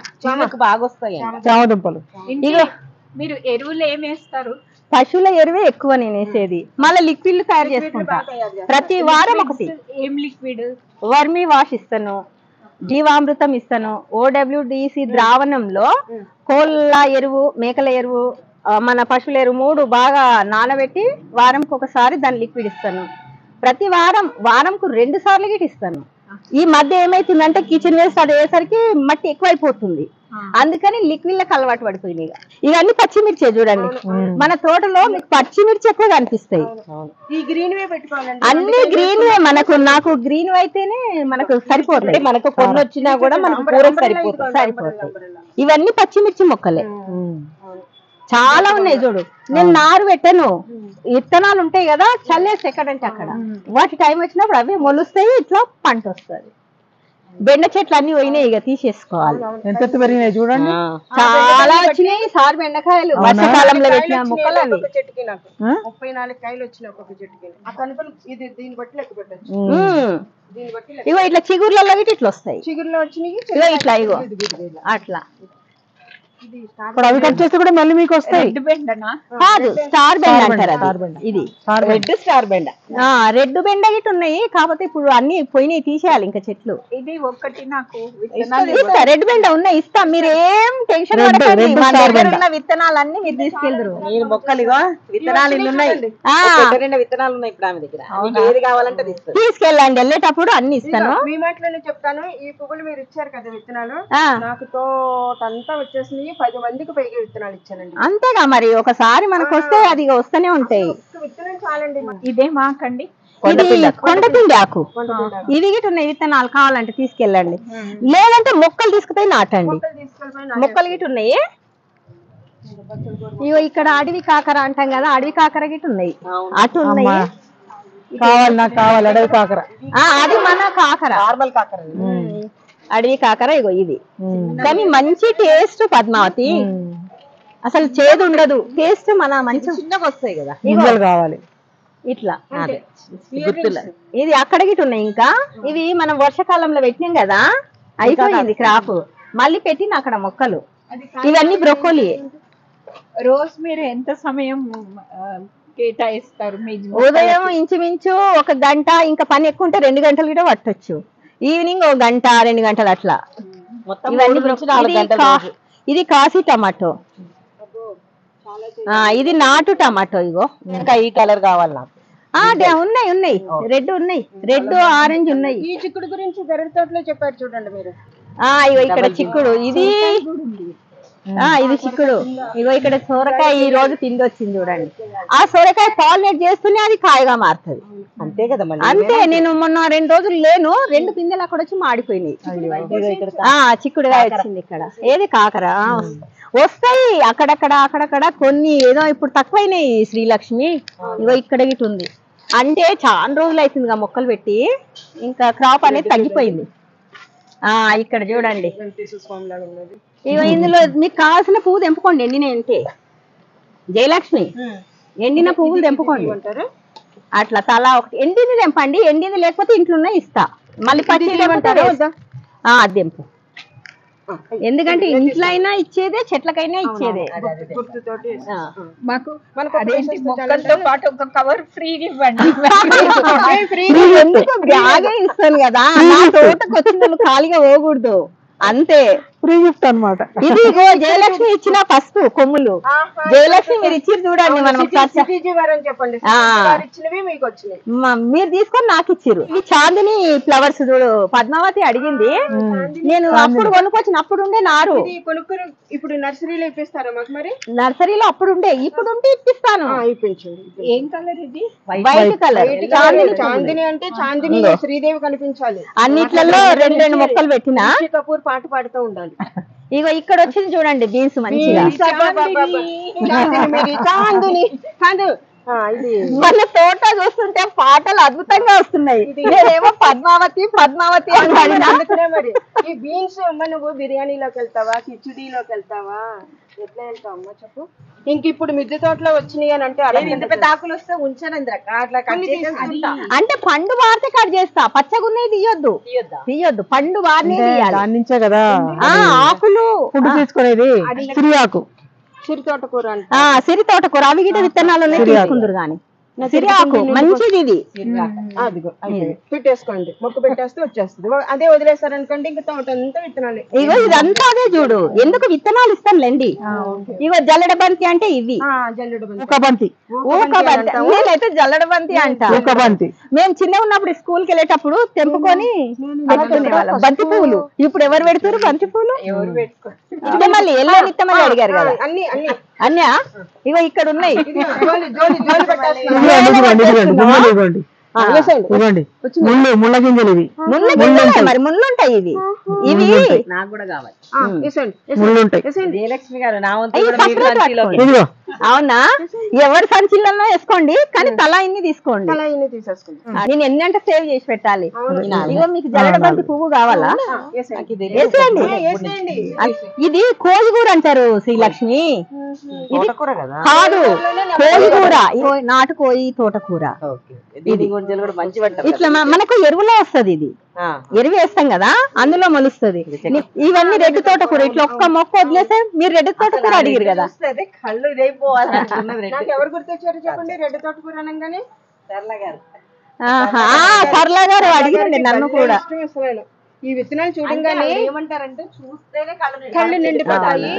బాగా వస్తాయి చామదుంపలు. ఇగో మీరు ఎరువులు ఏమేస్తారు? పశువుల ఎరువే ఎక్కువ నేను వేసేది, మళ్ళీ లిక్విడ్లు తయారు చేసుకుంటా. ప్రతి వారం ఒకటి. ఏం లిక్విడ్? వర్మీ వాష్ ఇస్తాను, జీవామృతం ఇస్తాను, OWDC ద్రావణంలో కోళ్ళ ఎరువు, మేకల ఎరువు, మన పశువుల ఎరువు 3 బాగా నానబెట్టి వారంకి ఒకసారి దాన్ని లిక్విడ్ ఇస్తాను. ప్రతి వారంకు 2 సార్లు గిట్ ఇస్తాను. ఈ మధ్య ఏమైతుందంటే కిచెన్ వేస్ట్ అది అయ్యేసరికి మట్టి ఎక్కువైపోతుంది, అందుకని లిక్విడ్లకు అలవాటు పడిపోయినాయి. ఇవన్నీ పచ్చిమిర్చి చూడండి, మన తోటలో మీకు పచ్చిమిర్చి ఎక్కువ కనిపిస్తాయి. అన్ని గ్రీన్ వే మనకు, నాకు గ్రీన్ అయితేనే మనకు సరిపోతాయి. మనకు కొన్ని వచ్చినా కూడా మనకు కూర సరిపోతాయి. ఇవన్నీ పచ్చిమిర్చి మొక్కలే, చాలా ఉన్నాయి చూడు. నేను నారు పెట్టాను, విత్తనాలు ఉంటాయి కదా, చల్లేసి ఎక్కడంటే అక్కడ, వాటి టైం వచ్చినప్పుడు అవి మొలుస్తాయి, ఇట్లా పంట వస్తుంది. బెండ చెట్లు అన్ని పోయినాయి, ఇక తీసేసుకోవాలి. ఎంత పెరిగినాయి చూడండి, చాలా వచ్చినాయి సార్ బెండకాయలు. వర్షాకాలంలో పెట్టిన మొక్కలు అవి. 34 కాయలు వచ్చినాయి ఒక్కొక్క చెట్టుకి. ఆ కనుకలు ఇది దీన్ని బట్టి లెక్క పెట్టచ్చు. ఇగో ఇట్లా చిగుర్లలో ఇట్లా వస్తాయి, చిగురులో వచ్చినాయి. ఇగో ఇట్లా, ఇగో అట్లా. ఇప్పుడు అవి కట్ చేస్తే కూడా మళ్ళీ మీకు వస్తాయి. కాదు, స్టార్ బెండ అంటారు. ఇది రెడ్ స్టార్ బెండ. రెడ్ బెండ గిట్ ఉన్నాయి, కాకపోతే ఇప్పుడు అన్ని పోయినాయి, తీసేయాలి ఇంకా చెట్లు. ఇది ఒక్కటి నాకు రెడ్ బెండ ఉన్నాయి, ఇస్తాం, మీరు ఏం టెన్షన్ పడకండి. మా దగ్గర ఉన్న విత్తనాలన్నీ మీరు తీసుకెళ్తారు. నేను మొక్కలుగా విత్తనాలు ఇన్ని ఉన్నాయి, విత్తనాలు ఉన్నాయి ఇప్పుడు ఆమె దగ్గర. ఏది కావాలంటే తీసుకెళ్ళండి, వెళ్ళేటప్పుడు అన్ని ఇస్తాను. మీ మాటలోనే చెప్తాను, ఈ పువ్వులు మీరు ఇచ్చారు కదా విత్తనాలు, నాకు తోటంతా వచ్చేసినాయి. 10 మందికి పైగా విత్తనాలు ఇచ్చానండి. అంతేగా మరి, ఒకసారి మనకు వస్తే అది వస్తూనే ఉంటాయి. విత్తనం చాలండి. ఇదే మాకండి, ఇది కొండపిండి ఆకు. ఇవి గిట్ ఉన్నాయి, విత్తనాలు కావాలంటే తీసుకెళ్ళండి, లేదంటే మొక్కలు తీసుకుపోయి నాటండి. మొక్కలు గిట్ ఉన్నాయి. ఇగో ఇక్కడ అడవి కాకర అంటాం కదా, అడవి కాకర గిట్ ఉన్నాయి, అటు ఉన్నాయి. కావాలి, నాకు కావాలి అడవి కాకర. అది మన కాకర, నార్మల్ కాకర, అడవి కాకర. ఇగో ఇది కానీ మంచి టేస్ట్ పద్మావతి, అసలు చేదు ఉండదు, టేస్ట్ మన మంచి చిన్నగా వస్తాయి కదా. గింజలు కావాలి ఇట్లా. ఇది అక్కడ గిట్ ఉన్నాయి. ఇంకా ఇవి మనం వర్షాకాలంలో పెట్టినాం కదా, అయిపోయింది క్రాప్, మళ్ళీ పెట్టిన అక్కడ మొక్కలు. ఇవన్నీ బ్రొక్కోలి. రోజు మీరు ఎంత సమయం కేటాయిస్తారు? ఉదయం ఇంచుమించు 1 గంట, ఇంకా పని ఎక్కువ ఉంటే 2 గంటలు కూడా పట్టొచ్చు. ఈవినింగ్ 1 గంట 2 గంటలు అట్లా. ఇది కాశీ టమాటో, ఇది నాటు టమాటో. ఇగో ఇంకా ఈ కలర్ కావాలి నాకు. ఉన్నాయి, రెడ్ ఉన్నాయి, రెడ్ ఆరెంజ్ ఉన్నాయి. ఈ చిక్కుడు గురించి గరడి తోటలో చెప్పారు చూడండి మీరు. ఇగో ఇక్కడ చిక్కుడు, ఇది చిక్కుడు. ఇగో ఇక్కడ సొరకాయ ఈ రోజు పిండి వచ్చింది చూడండి. ఆ సొరకాయ పాలినేట్ చేస్తూనే అది కాయగా మారుతుంది. అంతే కదా. అంతే, నేను మొన్న 2 రోజులు లేను, 2 పిందెలు అక్కడ వచ్చి మాడిపోయినాయి. చిక్కుడుగా వచ్చింది ఇక్కడ. ఏది కాకర వస్తాయి అక్కడక్కడ కొన్ని, ఏదో ఇప్పుడు తక్కువైనాయి శ్రీలక్ష్మి. ఇగో ఇక్కడ గిట్ ఉంది, అంటే చాలా రోజులు అవుతుందిగా మొక్కలు పెట్టి, ఇంకా క్రాప్ అనేది తగ్గిపోయింది. ఇక్కడ చూడండి, ఇగో ఇందులో మీకు కావాల్సిన పువ్వు తెంపుకోండి. ఎండిన అంటే జయలక్ష్మి ఎండిన పువ్వులు తెంపుకోండి. అట్లా తలా ఒకటి ఎండింది తెంపండి, ఎండింది లేకపోతే ఇంట్లో ఇస్తా. మళ్ళీ పచ్చి అది తెంపు, ఎందుకంటే ఇంట్లో అయినా ఇచ్చేదే, చెట్లకైనా ఇచ్చేదే. మాకు మొక్కలతో పాటు ఒక కవర్ ఫ్రీ ఇవ్వండి. ఎందుకు బాగా ఇస్తాను కదా, నా తోటకు వచ్చిన వాళ్ళు ఖాళీగా పోకూడదు, అంతే. ఫ్రీ గిఫ్ట్ అన్నమాట ఇది. జయలక్ష్మి ఇచ్చిన పసుపు కొమ్ములు, జయలక్ష్మి మీరు ఇచ్చి చూడండి. మనం చెప్పండి, మీకు వచ్చినాయి, మీరు తీసుకొని నాకు ఇచ్చిర్రు. ఇవి చాందిని ఫ్లవర్స్ చూడు, పద్మావతి అడిగింది, నేను అప్పుడు కొనుక్కొచ్చినప్పుడు ఉండే నారు. కొనుక్కొని ఇప్పుడు నర్సరీలో ఇప్పిస్తారా మాకు? మరి నర్సరీలో అప్పుడు ఉండే, ఇప్పుడు ఉంటే ఇప్పిస్తాను. ఇప్పించండి. ఏం కలర్ ఇది? White colour. చాందిని అంటే చాందిని శ్రీదేవి కనిపించాలి. అన్నిట్లలో రెండు మొక్కలు పెట్టినా. కపూర్ పాట పాడుతూ ఉండాలి. ఇగో ఇక్కడ వచ్చింది చూడండి బీన్స్ మంచిగా. మన తోట చూస్తుంటే పాటలు అద్భుతంగా వస్తున్నాయి. నేనేమో పద్మావతి పద్మావతి అందుకనే మరి ఈ బీన్స్ నువ్వు బిర్యానీలోకి వెళ్తావా, కిచిడీలోకి వెళ్తావా, ఎట్లా వెళ్తావు అమ్మ చెప్పు? ఇంక ఇప్పుడు మిద్దె తోటలో వచ్చినాయి అని అంటే ఇంత పెద్ద ఆకులు వస్తే ఉంచాను అట్లా అంటే పండు వారితే కట్ చేస్తా, పచ్చగున్నది తీయొద్దు, పండు వారిని దాని నుంచే కదా ఆకులు ఫుడ్ తీసుకునేది. సిరి ఆకు, సిరి తోటకూర అంటే సిరి తోటకూర, అవి గిట విత్తనాలు తీసుకుందరు గాని. సిరి ఆకు మంచిది ఇది. అదిగో పెట్టేసుకోండి, మొక్క పెట్టేస్తే వచ్చేస్తుంది. అదే వదిలేస్తారనుకోండి ఇంకా తోట అంతా విత్తనాలు. ఇగో ఇదంతా అదే చూడు, ఎందుకు విత్తనాలు ఇస్తానులేండి. ఇగో జల్లెడ బంతి అంటే ఇవి, ఊకబంతి. నేనైతే జల్లెడ బంతి అంట. మేము చిన్న ఉన్నప్పుడు స్కూల్ కి వెళ్ళేటప్పుడు తెంపుకొని పెట్టుకునే వాళ్ళం బంతి పువ్వులు. ఇప్పుడు ఎవరు పెడతారు బంతి పువ్వులు? ఇంకా మళ్ళీ ఎల్లో నిత్తమని అడిగారు కదా. అన్యా ఇగో ఇక్కడ ఉన్నాయి. ముళ్ళ గింజలు ఇవి, మరి ముళ్ళుంటాయి ఇవి. ఇవి నాకు కూడా కావాలి. జయలక్ష్మి గారు అవునా? ఎవరి సంచిలో వేసుకోండి, కానీ తలా ఇన్ని తీసుకోండి. నేను ఎన్ని అంటే సేవ్ చేసి పెట్టాలి. ఇగో మీకు జల్లెడ బంతి పువ్వు కావాలా? వేసేయండి. ఇది కోజిగూర అంటారు శ్రీలక్ష్మి. ఇది కాదు కోజిగూర, నాటుకోయి తోటకూర. ఇట్లా మనకు ఎరువులో వస్తది. ఇది ఎరువు వేస్తాం కదా, అందులో మొలుస్తుంది. ఇవన్నీ రెడ్డి తోటకూర. ఇట్లా ఒక్క మొక్క వదిలేస్తే మీరు రెడ్డి తోటకూర అడిగారు కదా. కళ్ళు ఇదైపోవాలి. ఎవరు గుర్తొచ్చారు చెప్పండి రెడ్డి తోటకూర అనగానే? సర్లా గారు అడిగింది నన్ను కూడా. ఈ విత్తనాలు చూడంగానే ఏమంటారంటే చూస్తేనే కళ్ళు నిండిపోతాయి.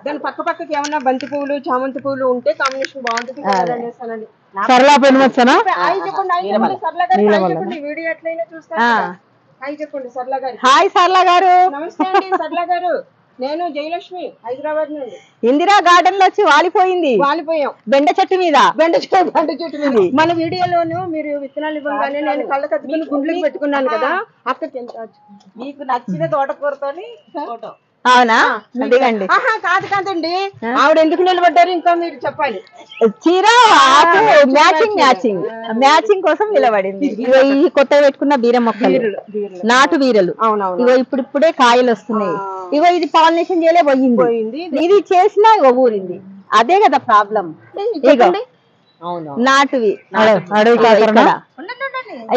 దాని పక్క పక్కకి ఏమన్నా బంతి పువ్వులు, చామంతి పువ్వులు ఉంటే కాంబినేషన్ బాగుంటుంది అనేసానండి. సరళా పెనుమచ్చనా? చెప్పండి వీడియో ఎట్లయినా చూస్తాను. హాయ్ చెప్పండి సర్లా గారు. హాయ్ సర్లా గారు. నమస్తే అండి సర్లా గారు. నేను జయలక్ష్మి, హైదరాబాద్ నుండి. ఇందిరా గార్డెన్ లో వచ్చి వాలిపోయాం బెండ చెట్టు మీద. మన వీడియోలోను మీరు విత్తనాలు ఇవ్వగానే నేను కళ్ళ కత్తుకుని గుండ్లకు పెట్టుకున్నాను కదా, అక్కడికి మీకు నచ్చిన తోటకూరతోని ఫోటో. అవునా? అదిగండి. కాదండి, ఆవిడ ఎందుకు నిలబడ్డారు ఇంకా మీరు చెప్పాలి. చీర మ్యాచింగ్ కోసం నిలబడింది. ఇగో ఈ కొత్త పెట్టుకున్న బీర మొక్కలు, నాటు బీరలు. ఇగో ఇప్పుడిప్పుడే కాయలు వస్తున్నాయి. ఇగో ఇది పాలినేషన్ చేయలే పోయింది, ఇది చేసినా ఇగో ఊరింది. అదే కదా ప్రాబ్లం. ఇగో నాటువి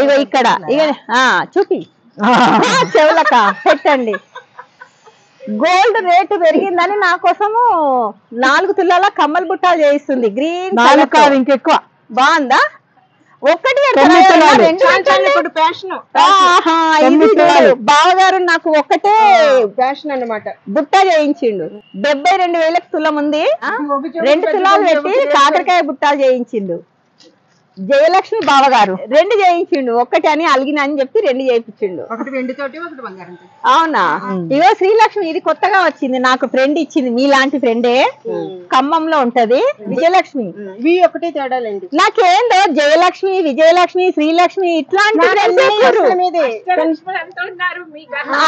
ఇగో ఇక్కడ ఇగ చూపి చెవులక పెట్టండి. గోల్డ్ రేటు పెరిగిందని నా కోసము 4 తులాల కమ్మల బుట్టాలు చేయిస్తుంది. గ్రీన్ కలర్ ఇంకెక్కువ బాగుందా? ఒకటి బావగారు నాకు ఒకటే ఫ్యాషన్ అన్నమాట. బుట్ట చేయించిండు. 72,000 తులం ఉంది. 2 తులాలు పెట్టి కాకరకాయ బుట్టాలు చేయించిండు. జయలక్ష్మి బావగారు 2 చేయించిండు. ఒకటి అని అలిగిన అని చెప్పి 2 చేయించిండు. అవునా? ఇగో శ్రీలక్ష్మి ఇది కొత్తగా వచ్చింది, నాకు ఫ్రెండ్ ఇచ్చింది. మీలాంటి ఫ్రెండే, ఖమ్మంలో ఉంటది. విజయలక్ష్మి ఒకటి తేడాలండి. నాకేందో జయలక్ష్మి, విజయలక్ష్మి, శ్రీలక్ష్మి ఇట్లాంటి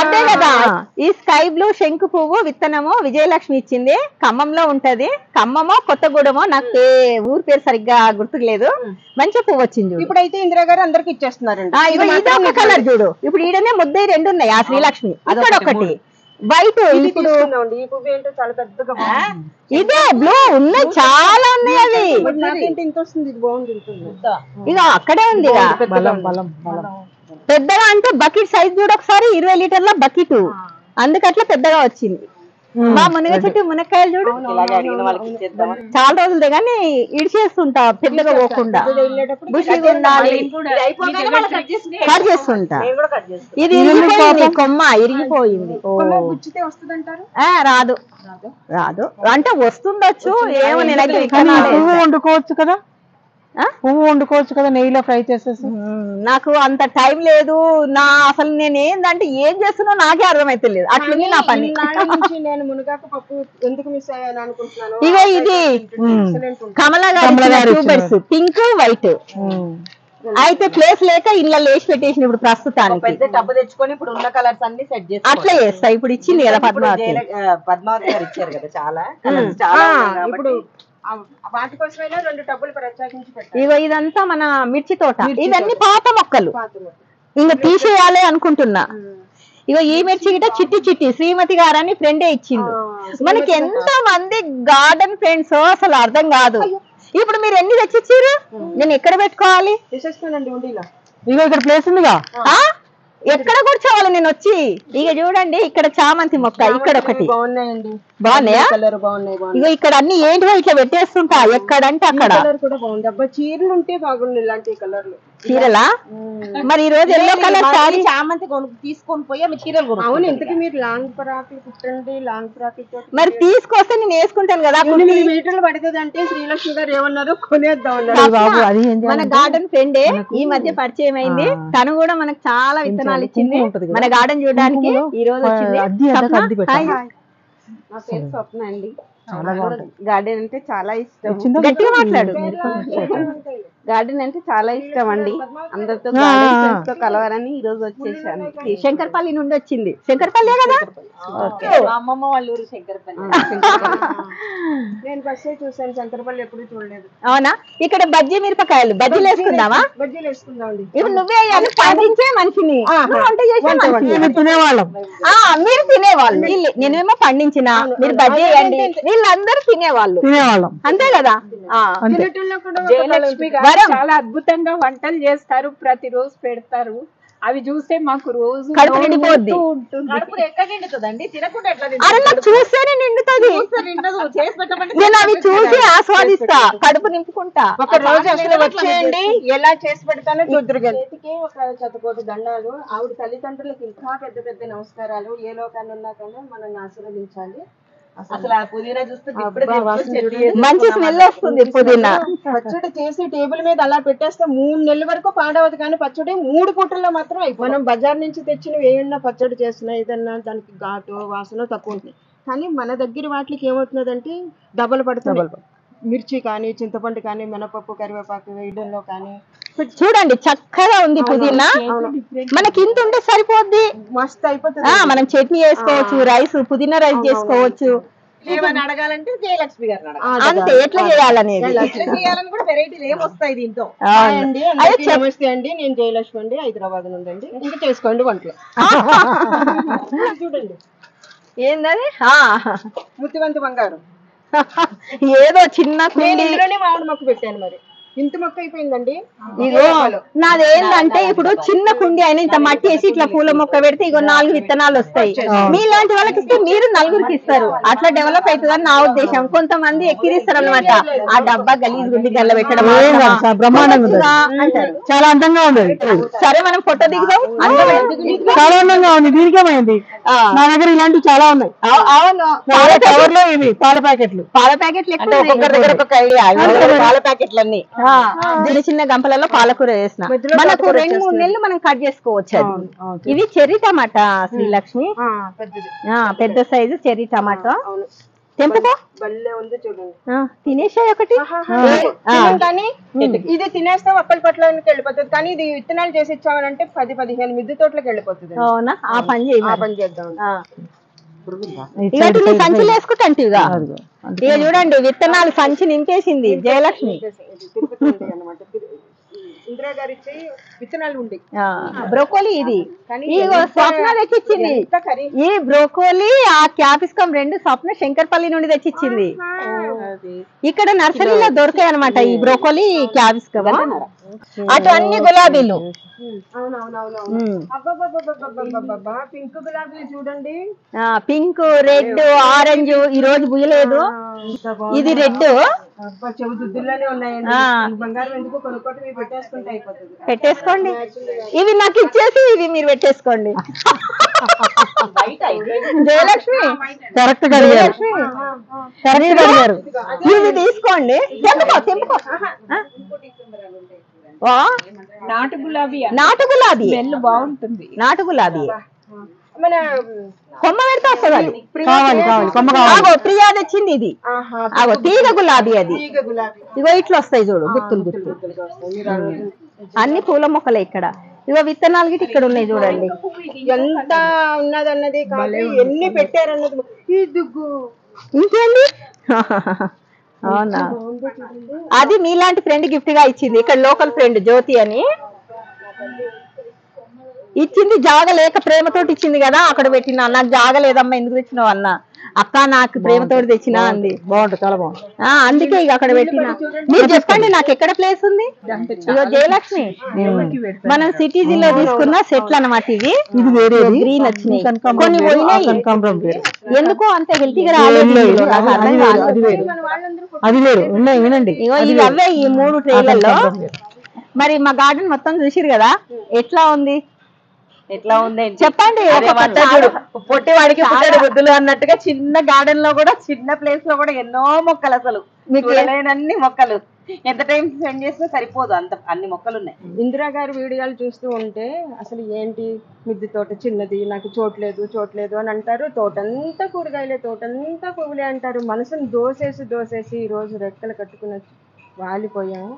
అదే కదా. ఈ స్కై బ్లూ శంకు పువ్వు విత్తనము విజయలక్ష్మి ఇచ్చింది. ఖమ్మంలో ఉంటది. ఖమ్మమో కొత్తగూడెమో నాకు ఊరు పేరు సరిగ్గా గుర్తుకు లేదు. మంచిగా పువ్వు వచ్చింది చూడు. ఇప్పుడైతే ఇందిరా గారు అందరికి ఇచ్చేస్తున్నారండి. ఇగో ఇదే ఒక కలర్ చూడు. ఇప్పుడు ఈడనే ముద్ద 2 ఉన్నాయి. ఆ శ్రీలక్ష్మి ఇక్కడ ఒకటి వైట్. ఇప్పుడు ఈ పువ్వు ఏంటో చాలా పెద్దగా ఇదే బ్లూ ఉన్నాయి, చాలా ఉన్నాయి అవి. నాకేంటి ఇంత వస్తుంది, ఇది బాగుంది. ఇక అక్కడే ఉంది పెద్దగా. అంటే బకెట్ సైజ్ చూడు ఒకసారి, 20 లీటర్ల బకెట్, అందుకట్లా పెద్దగా వచ్చింది. మా మునగ చెట్టు మునక్కాయలు చూడు, చాలా రోజులదే కానీ ఇడిచేస్తుంటా పెద్దగా పోకుండా, బుషిగా ఉండాలి, కట్ చేస్తుంటా. ఇది ఇరిగిపోయింది, కొమ్మ ఇరిగిపోయింది. రాదు రాదు అంటే వస్తుండొచ్చు ఏమో. నేనైతే పువ్వు వండుకోవచ్చు కదా, పువ్వు వండుకోవచ్చు కదా నెయ్యిలో ఫ్రై చేసేసి. నాకు అంత టైం లేదు. అసలు నేను ఏందంటే ఏం చేస్తున్నా నాకే అర్థమైతే లేదు. అట్లుంది నా పని. నేను మునగాకు పప్పు ఎందుకు మిస్ అయ్యాను అనుకుంటున్నాను. ఇగో ఇది కమలా గారి పింక్ వైట్ అయితే ప్లేస్ లేక ఇళ్ళ లేచి పెట్టేసిన. ఇప్పుడు ప్రస్తుతానికి పెద్ద టబ్బు తెచ్చుకొని ఇప్పుడు ఉన్న కలర్స్ అన్ని సెట్ చేసి అట్లా చేస్తా. ఇప్పుడు ఇచ్చింది కదా పద్మావతి గారు ఇచ్చారు కదా చాలా కలర్స్, చాలా ఇప్పుడు వాటి కోసమైనా 2 టబ్బులు ప్రత్యేకించి పెట్టారు. ఇగో ఇదంతా మన మిర్చి తోట. ఇవన్నీ పాత మొక్కలు ఇంకా తీసేయాలి అనుకుంటున్నా. ఇగో ఈ మిర్చి గిట చిట్టి చిట్టి శ్రీమతి గారని ఫ్రెండే ఇచ్చింది. మనకి ఎంత మంది గార్డెన్ ఫ్రెండ్స్ అసలు అర్థం కాదు. ఇప్పుడు మీరు ఎన్ని తెచ్చిచ్చారు, నేను ఎక్కడ పెట్టుకోవాలి? తీసేస్తానండి ఉండిలా. ఇగో ఇక్కడ ప్లేస్ ఉందిగా, ఎక్కడ కూర్చోవాలి నేను వచ్చి? ఇక చూడండి ఇక్కడ చామంతి మొక్క ఇక్కడ ఒకటి. బాగున్నాయండి, బాగున్నాయా? కలర్ బాగున్నాయి. ఇగో ఇక్కడ అన్ని ఏంటివో ఇట్లా పెట్టేస్తుంటా ఎక్కడంటే అక్కడ. కలర్ కూడా బాగుంది. అబ్బా చీరలు ఉంటే బాగుంది ఇలాంటి కలర్లు. చీరలా? మరి ఈ రోజు ఎల్లో కలర్ సారీ చామంతి తీసుకొని పోయి ఆమె చీరలు కొనుక్కుంది. అవును, ఇంతకీ మీరు లాంగ్ ఫ్రాక్లు కుట్టండి, లాంగ్ ఫ్రాక్లు మరి తీసుకొస్తే నేను వేసుకుంటాను కదా. 8 మీటర్లు పడుతుంది అంటే శ్రీలక్ష్మి గారు ఏమన్నారు, కొనేద్దాం అన్నారు. మన గార్డెన్ ఫ్రెండే ఈ మధ్య పరిచయం అయింది. తను కూడా మనకు చాలా విత్తనాలు ఇచ్చింది. మన గార్డెన్ చూడడానికి ఈ రోజు వచ్చింది. నా పేరు స్వప్న అండి. గార్డెన్ అంటే చాలా ఇష్టం. గట్టిగా మాట్లాడు. గార్డెన్ అంటే చాలా ఇష్టం అండి. అందరితో గార్డెన్ ఫ్రెండ్స్ తో కలవాలని ఈ రోజు వచ్చేసాను. శంకర్పల్లి నుండి వచ్చింది. శంకర్పల్లి కదా? అమ్మమ్మ వాళ్ళ ఊరు శంకరపల్లి. నేను ఫస్ట్ చూసాను, శంకరపల్లి ఎప్పుడు చూడలేదు. అవునా? ఇక్కడ బజ్జీ మిరపకాయలు బజ్జీలు వేసుకుందామా? బజ్జీలు వేసుకుందామండి. ఇప్పుడు నువ్వే వేయాలి, పండించే మనిషిని, వంట చేసే మనిషిని. తినేవాళ్ళం, మీరు తినేవాళ్ళు, నేనేమో పండించిన, మీరు బజ్జీ వేయండి, వీళ్ళందరూ తినేవాళ్ళు, అంతే కదా? తినేటోళ్ళలో కూడా జయలక్ష్మి గారు చాలా అద్భుతంగా వంటలు చేస్తారు, ప్రతిరోజు పెడతారు. అవి చూస్తే మాకు రోజు కడుపు నిండిపోద్ది. ఎక్కడ నిండుతుందండి? తినకుండా ఎట్లా అరే నాకు చూస్తేనే నిండుతుంది. నేను అవి చూసి ఆస్వాదిస్తా, కడుపు నింపుకుంటా. ఒక రోజు అసలు వచ్చేయండి, ఎలా చేసి పెడతానో చూద్దరు. చేతికి ఒక శతకోటి దండాలు. ఆవిడ తల్లిదండ్రులకు ఇంకా పెద్ద పెద్ద నమస్కారాలు. ఏ లోకాన్ని ఉన్నా కానీ మనం ఆశీర్వదించాలి. అసలు ఆ పుదీనా చూస్తే మంచి స్మెల్ వస్తుంది. పుదీనా పచ్చడి చేసి టేబుల్ మీద అలా పెట్టేస్తే 3 నెలల వరకు పాడవదు. కానీ పచ్చడి 3 పూటల్లో మాత్రం అయిపోయి. మనం బజార్ నుంచి తెచ్చిన ఏమన్నా పచ్చడి చేసినా ఏదన్నా దానికి ఘాటు వాసన తక్కువ ఉంటుంది. కానీ మన దగ్గర వాటికి ఏమవుతున్నదంటే డబల్ పడుతుంది. మిర్చి కానీ, చింతపండు కానీ, మినపప్పు, కరివేపాకు వేయడంలో కానీ. చూడండి చక్కగా ఉంది పుదీనా. మనకి ఇంత ఉంటే సరిపోద్ది, మస్తు అయిపోతుంది. మనం చట్నీ చేసుకోవచ్చు, రైస్ పుదీనా రైస్ చేసుకోవచ్చు. ఏమని అడగాలంటే జయలక్ష్మి గారు అంతే, ఎట్లా చేయాలనేది. చేయాలని కూడా వెరైటీలు ఏమి వస్తాయి దీంతో. నమస్తే అండి, నేను జయలక్ష్మి అండి, హైదరాబాద్ నుండి అండి. ఇంకా చేసుకోండి వంటలు. చూడండి ఏందని ముత్తివంతి బంగారు. ఏదో చిన్న మామిడి మొక్క పెట్టాను, మరి ఇంత మొక్క అయిపోయిందండి. ఇగో నాదేంటంటే ఇప్పుడు చిన్న కుండి అయినా ఇంత మట్టి వేసి ఇట్లా పూల మొక్క పెడితే ఇగో 4 విత్తనాలు వస్తాయి. మీలాంటి వాళ్ళకి ఇస్తే మీరు 4గురికి ఇస్తారు. అట్లా డెవలప్ అవుతుందని నా ఉద్దేశం. కొంతమంది ఎక్కిరిస్తారు అనమాట, ఆ డబ్బా గలీజ్ గుండి గల్ల పెట్టడం బ్రహ్మాండంగా అంటారు. చాలా అందంగా ఉంది. సరే మనం ఫోటో దిగుదాం. చాలా అందంగా ఉంది. దీనికేమైంది? నా దగ్గర ఇలాంటివి చాలా ఉన్నాయి. అవును, కవర్ లో ఇవి పాల ప్యాకెట్లు. పాల ప్యాకెట్లు ఒక్కొక్కరి దగ్గర ఒక్కొక్క ఐడియా. పాల ప్యాకెట్లన్నీ చిన్న చిన్న గంపలలో పాలకూర వేసిన మనకు 2-3 నెలలు మనం కట్ చేసుకోవచ్చు. అది ఇవి చెర్రీ టమాటా శ్రీలక్ష్మి, పెద్ద సైజు చెర్రీ టమాటా. తెంపుకో, తినేసాయి ఒకటి. కానీ ఇది తినేస్తే ఒక్కరి పట్లకి వెళ్ళిపోతుంది. కానీ ఇది విత్తనాలు చేసి ఇచ్చామంటే 10-15 మిద్దె తోటలకు వెళ్ళిపోతుంది. అవునా? ఆ పని చేయి, ఆ పని చేద్దాం. సంచులు వేసుకుంటాంటివిగా. ఇక చూడండి విత్తనాలు సంచి నింపేసింది జయలక్ష్మి. ఒకటి ఉంటాయి అన్నమాట. ఇందిరా గారు ఇచ్చే విత్తనాలు ఉండే బ్రోకోలీ ఇది స్వప్న తెచ్చిచ్చింది. ఈ బ్రోకోలీ ఆ క్యాప్సికం రెండు స్వప్న శంకర్పల్లి నుండి తెచ్చిచ్చింది. ఇక్కడ నర్సరీలో దొరికాయి అనమాట ఈ బ్రోకోలీ క్యాప్సికం. అటు అన్ని గులాబీలు. పింక్ గులాబీలు చూడండి, పింక్, రెడ్, ఆరెంజ్. ఈ రోజు బుయ్యలేదు. ఇది రెడ్ చెవుదుల్లోనే ఉన్నాయండి. బంగారం ఎందుకు కొనుక్కోటి మీరు పెట్టేసుకుంటే అయిపోతుంది. పెట్టేసుకోండి. ఇవి నాకు ఇచ్చేసి ఇవి మీరు పెట్టేసుకోండి. జయలక్ష్మి కరెక్ట్ గా అడిగారు. ఇవి తీసుకోండి. తెంపుకో తెంపుకో. నాటు గులాబీ నాటు గులాబీ స్మెల్ బాగుంటుంది. నాటు గులాబీ మన కొమ్మ పెడితే వస్తుంది. అది కావాలి కావాలి కొమ్మ కావాలి. ఆగో ప్రియా తెచ్చింది ఇది. ఆగో తీగ గులాబీ అది. గులాబీ ఇగో ఇట్లా వస్తాయి చూడు, గుత్తులు గుత్తులు. అన్ని పూల మొక్కలే ఇక్కడ. ఇగో విత్తనాలు గిట్ట ఇక్కడ ఉన్నాయి చూడండి. ఎంత ఉన్నదన్నది కాదు, ఎన్ని పెట్టారన్నది. ఈ దుగ్గు ఇంకేంది. అవునా, అది మీలాంటి ఫ్రెండ్ గిఫ్ట్ గా ఇచ్చింది. ఇక్కడ లోకల్ ఫ్రెండ్ జ్యోతి అని ఇచ్చింది. జాగ లేక ప్రేమతోటి ఇచ్చింది కదా, అక్కడ పెట్టినా. నాకు జాగ లేదమ్మా ఎందుకు తెచ్చినావు అన్న. అక్క నాకు ప్రేమతోటి తెచ్చినా అంది. బాగుంటుంది, చాలా బాగుంది. అందుకే ఇక అక్కడ పెట్టినా. మీరు చెప్పండి నాకు ఎక్కడ ప్లేస్ ఉంది. ఇగో జయలక్ష్మి, మనం సిటీజీలో తీసుకున్న సెట్లు అన్నమాట ఇవి. ఇది వేరే గ్రీన్ వచ్చినాయి, కొన్ని పోయినాయి. ఎందుకో అంత హెల్తీగా రాలేదు. అది వేరు ఉన్నాయి వినండి. ఇగో ఇవి అవే ఈ 3 ట్రేలలో. మరి మా గార్డెన్ మొత్తం చూసిరు కదా, ఎట్లా ఉంది ఎట్లా ఉంది చెప్పండి. పొట్టి వాడికి పుట్టాడు బుద్ధులు అన్నట్టుగా చిన్న గార్డెన్ లో కూడా, చిన్న ప్లేస్ లో కూడా ఎన్నో మొక్కలు, అసలు మీకు అన్ని మొక్కలు. ఎంత టైం స్పెండ్ చేసినా సరిపోదు, అంత అన్ని మొక్కలు ఉన్నాయి. ఇందిరా గారి వీడియోలు చూస్తూ ఉంటే అసలు ఏంటి మిద్దె తోట చిన్నది, నాకు చోట్లేదు అని అంటారు. తోటంతా కూరగాయలే, తోటంతా పువ్వులే అంటారు. మనసును దోసేసి ఈ రోజు రెక్కలు కట్టుకుని వాలిపోయాము.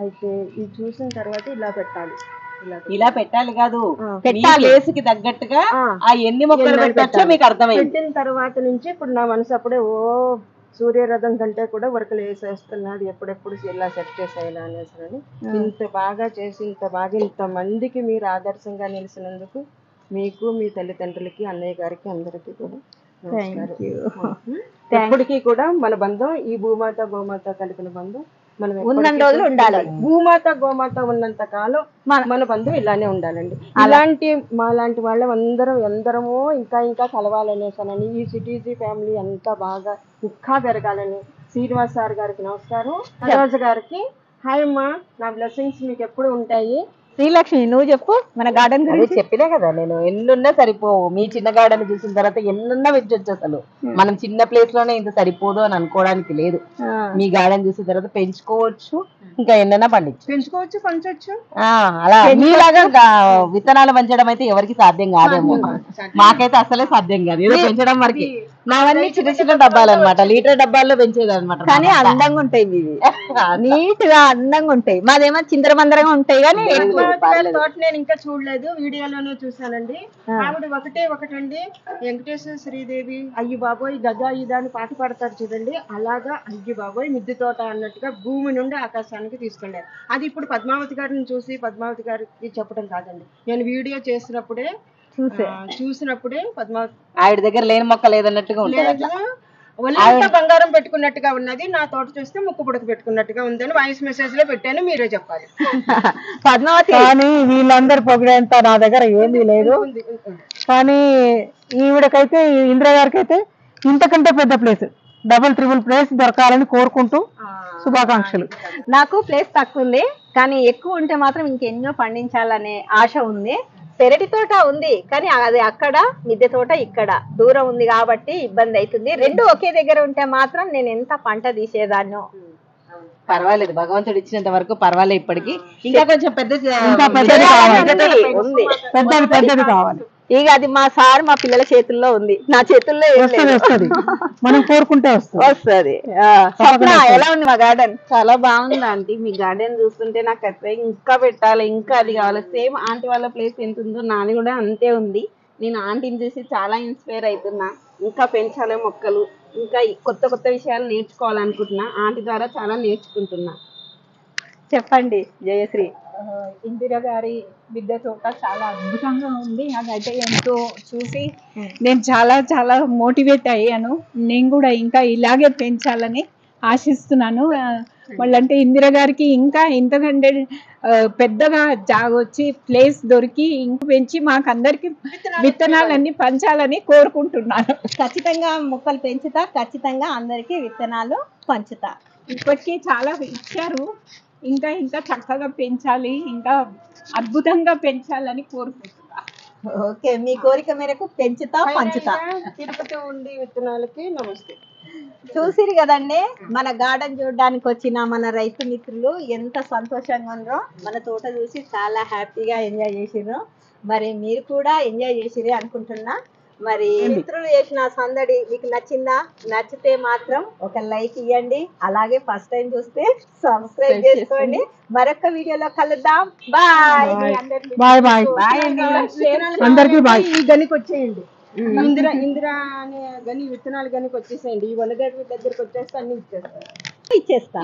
అయితే ఇది చూసిన తర్వాత ఇలా పెట్టాలి కాదు, ప్లేస్ కి తగ్గట్టుగా ఆ ఎన్ని మొక్కలు పెట్టచ్చో మీకు అర్థమైంది. పెట్టిన తర్వాత నుంచి ఇప్పుడు నా మనసు అప్పుడే సూర్యరథం కంటే కూడా వర్కలు వేసేస్తున్నాడు. ఎప్పుడెప్పుడు ఇలా సెట్ చేసేయాలా అనేసి. ఇంత బాగా చేసి ఇంత మందికి మీరు ఆదర్శంగా నిలిచినందుకు మీకు, మీ తల్లిదండ్రులకి, అన్నయ్య గారికి, అందరికీ కూడా ఎప్పటికీ కూడా మన బంధం ఈ భూమాత గోమాత కలిపిన బంధం మనం ఉన్న రోజులు ఉండాలి. భూమాత గోమాత ఉన్నంత కాలం మన బంధం ఇలానే ఉండాలండి. అలాంటి మాలాంటి వాళ్ళం ఎందరమో ఇంకా కలవాలనేసానని, ఈ సిటీజీ ఫ్యామిలీ అంతా బాగా ఇంకా పెరగాలని. శ్రీనివాస్ సార్ గారికి నమస్కారం, రోజు గారికి హాయ్ అమ్మా, నా బ్లెస్సింగ్స్ మీకు ఎప్పుడు ఉంటాయి. శ్రీలక్ష్మి నువ్వు చెప్పు మన గార్డెన్ గురించి. చెప్పినా కదా నేను, ఎన్నున్నా సరిపోవు. మీ చిన్న గార్డెన్ చూసిన తర్వాత ఎన్నున్నా పెంచొచ్చు. అసలు మనం చిన్న ప్లేస్ లోనే ఇంత సరిపోదు అని అనుకోవడానికి లేదు. మీ గార్డెన్ చూసిన తర్వాత పెంచుకోవచ్చు, ఇంకా ఎన్నైనా పెంచుకోవచ్చు, పంచొచ్చు. అలా మీలాగా విత్తనాలు పెంచడం అయితే ఎవరికి సాధ్యం కాదేమో. మాకైతే అసలే సాధ్యం కాదు ఏదో పెంచడం వరకు. నావన్నీ చిన్న డబ్బాలు అనమాట, లీటర్ డబ్బాల్లో పెంచేది అనమాట. కానీ అందంగా ఉంటాయి మీవి, నీట్ గా అందంగా ఉంటాయి. మాదేమో చిందరమందరంగా ఉంటాయి. కానీ తోట నేను ఇంకా చూడలేదు, వీడియోలోనే చూసానండి. ఆవిడ ఒకటండి, వెంకటేశ్వర శ్రీదేవి అయ్యి బాబోయ్ గజా ఇదా అని పాట పాడతారు చూడండి, అలాగా అయ్యి బాబోయ్ మిద్దె తోట అన్నట్టుగా భూమి నుండి ఆకాశానికి తీసుకెళ్లారు. అది ఇప్పుడు పద్మావతి గారిని చూసి పద్మావతి గారికి చెప్పడం కాదండి, నేను వీడియో చేసినప్పుడే చూసినప్పుడే పద్మావతి ఆవిడ దగ్గర లేని మొక్క లేదన్నట్టుగా ఉంటుంది. ఒళ్ళంతా బంగారం పెట్టుకున్నట్టుగా ఉన్నది, నా తోట చూస్తే ముక్కు పుడక పెట్టుకున్నట్టుగా ఉందని వాయిస్ మెసేజ్ లో పెట్టాను, మీరే చెప్పాలి. పద్మావతి కానీ వీళ్ళందరూ పొగిడేంత నా దగ్గర ఏమీ లేదు. కానీ ఈవిడకైతే, ఇందిరా గారికి అయితే ఇంతకంటే పెద్ద ప్లేస్, డబుల్ ట్రిపుల్ ప్లేస్ దొరకాలని కోరుకుంటూ శుభాకాంక్షలు. నాకు ప్లేస్ తక్కువ ఉంది, కానీ ఎక్కువ ఉంటే మాత్రం ఇంకెన్నో పండించాలనే ఆశ ఉంది. పెరటి తోట ఉంది, కానీ అది అక్కడ, మిద్దె తోట ఇక్కడ దూరం ఉంది కాబట్టి ఇబ్బంది అవుతుంది. రెండు ఒకే దగ్గర ఉంటే మాత్రం నేను ఎంత పంట తీసేదాన్నో. పర్వాలేదు, భగవంతుడు ఇచ్చినంత వరకు పర్వాలేదు. ఇప్పటికి ఇంకా కొంచెం పెద్దది కావాలి. ఇక అది మా సార్ మా పిల్లల చేతుల్లో ఉంది, నా చేతుల్లో వస్తుంది. మనం కోరుకుంటే వస్తుంది. ఎలా ఉంది మా గార్డెన్? చాలా బాగుంది ఆంటీ. మీ గార్డెన్ చూస్తుంటే నాకు అయితే ఇంకా పెట్టాలి, ఇంకా అది కావాలి. సేమ్ ఆంటీ వాళ్ళ ప్లేస్ ఎంత ఉందో నాది కూడా అంతే ఉంది. నేను ఆంటీని చూసి చాలా ఇన్స్పైర్ అవుతున్నా. ఇంకా పెంచాలి మొక్కలు, ఇంకా కొత్త విషయాలు నేర్చుకోవాలనుకుంటున్నా. ఆంటీ ద్వారా చాలా నేర్చుకుంటున్నా. చెప్పండి జయశ్రీ. ఇందిర గారి మిద్దె తోట చాలా అద్భుతంగా ఉంది. అదైతే ఎంతో చూసి నేను చాలా చాలా మోటివేట్ అయ్యాను. నేను కూడా ఇంకా ఇలాగే పెంచాలని ఆశిస్తున్నాను. వాళ్ళంటే ఇందిర గారికి ఇంకా ఇంతకంటే పెద్దగా వచ్చి ప్లేస్ దొరికి ఇంక పెంచి మాకందరికి విత్తనాలన్నీ పంచాలని కోరుకుంటున్నాను. ఖచ్చితంగా మొక్కలు పెంచుతా, ఖచ్చితంగా అందరికి విత్తనాలు పంచుతా. ఇప్పటికీ చాలా ఇచ్చారు, ఇంకా ఇంకా చక్కగా పెంచాలి, ఇంకా అద్భుతంగా పెంచాలని కోరుకుంటున్నా. ఓకే, మీ కోరిక మేరకు పెంచుతా, పంచుతా. తిరుపతి ఉండి విత్తనాలకి నమస్తే. చూసిరు కదండి, మన గార్డెన్ చూడడానికి వచ్చిన మన రైతు మిత్రులు ఎంత సంతోషంగా ఉన్నారో. మన తోట చూసి చాలా హ్యాపీగా ఎంజాయ్ చేసిర్రు. మరి మీరు కూడా ఎంజాయ్ చేసిరే అనుకుంటున్నా. మరి మిత్రులు చేసిన సందడి మీకు నచ్చిందా? నచ్చితే మాత్రం ఒక లైక్ ఇవ్వండి. అలాగే ఫస్ట్ టైం చూస్తే సబ్స్క్రైబ్ చేసుకోండి. మరొక వీడియోలో కలుద్దాం. బాయ్ బాయ్ బాయ్ అందరికీ బాయ్. ఈ గనికి వచ్చేయండి, ఇందిరా అనే గని విత్తనాలు గనికి వచ్చేసేయండి. ఈ వనగడ్డ దగ్గరికి వచ్చేస్తే అన్ని ఇచ్చేస్తారు. ఇచ్చేస్తా.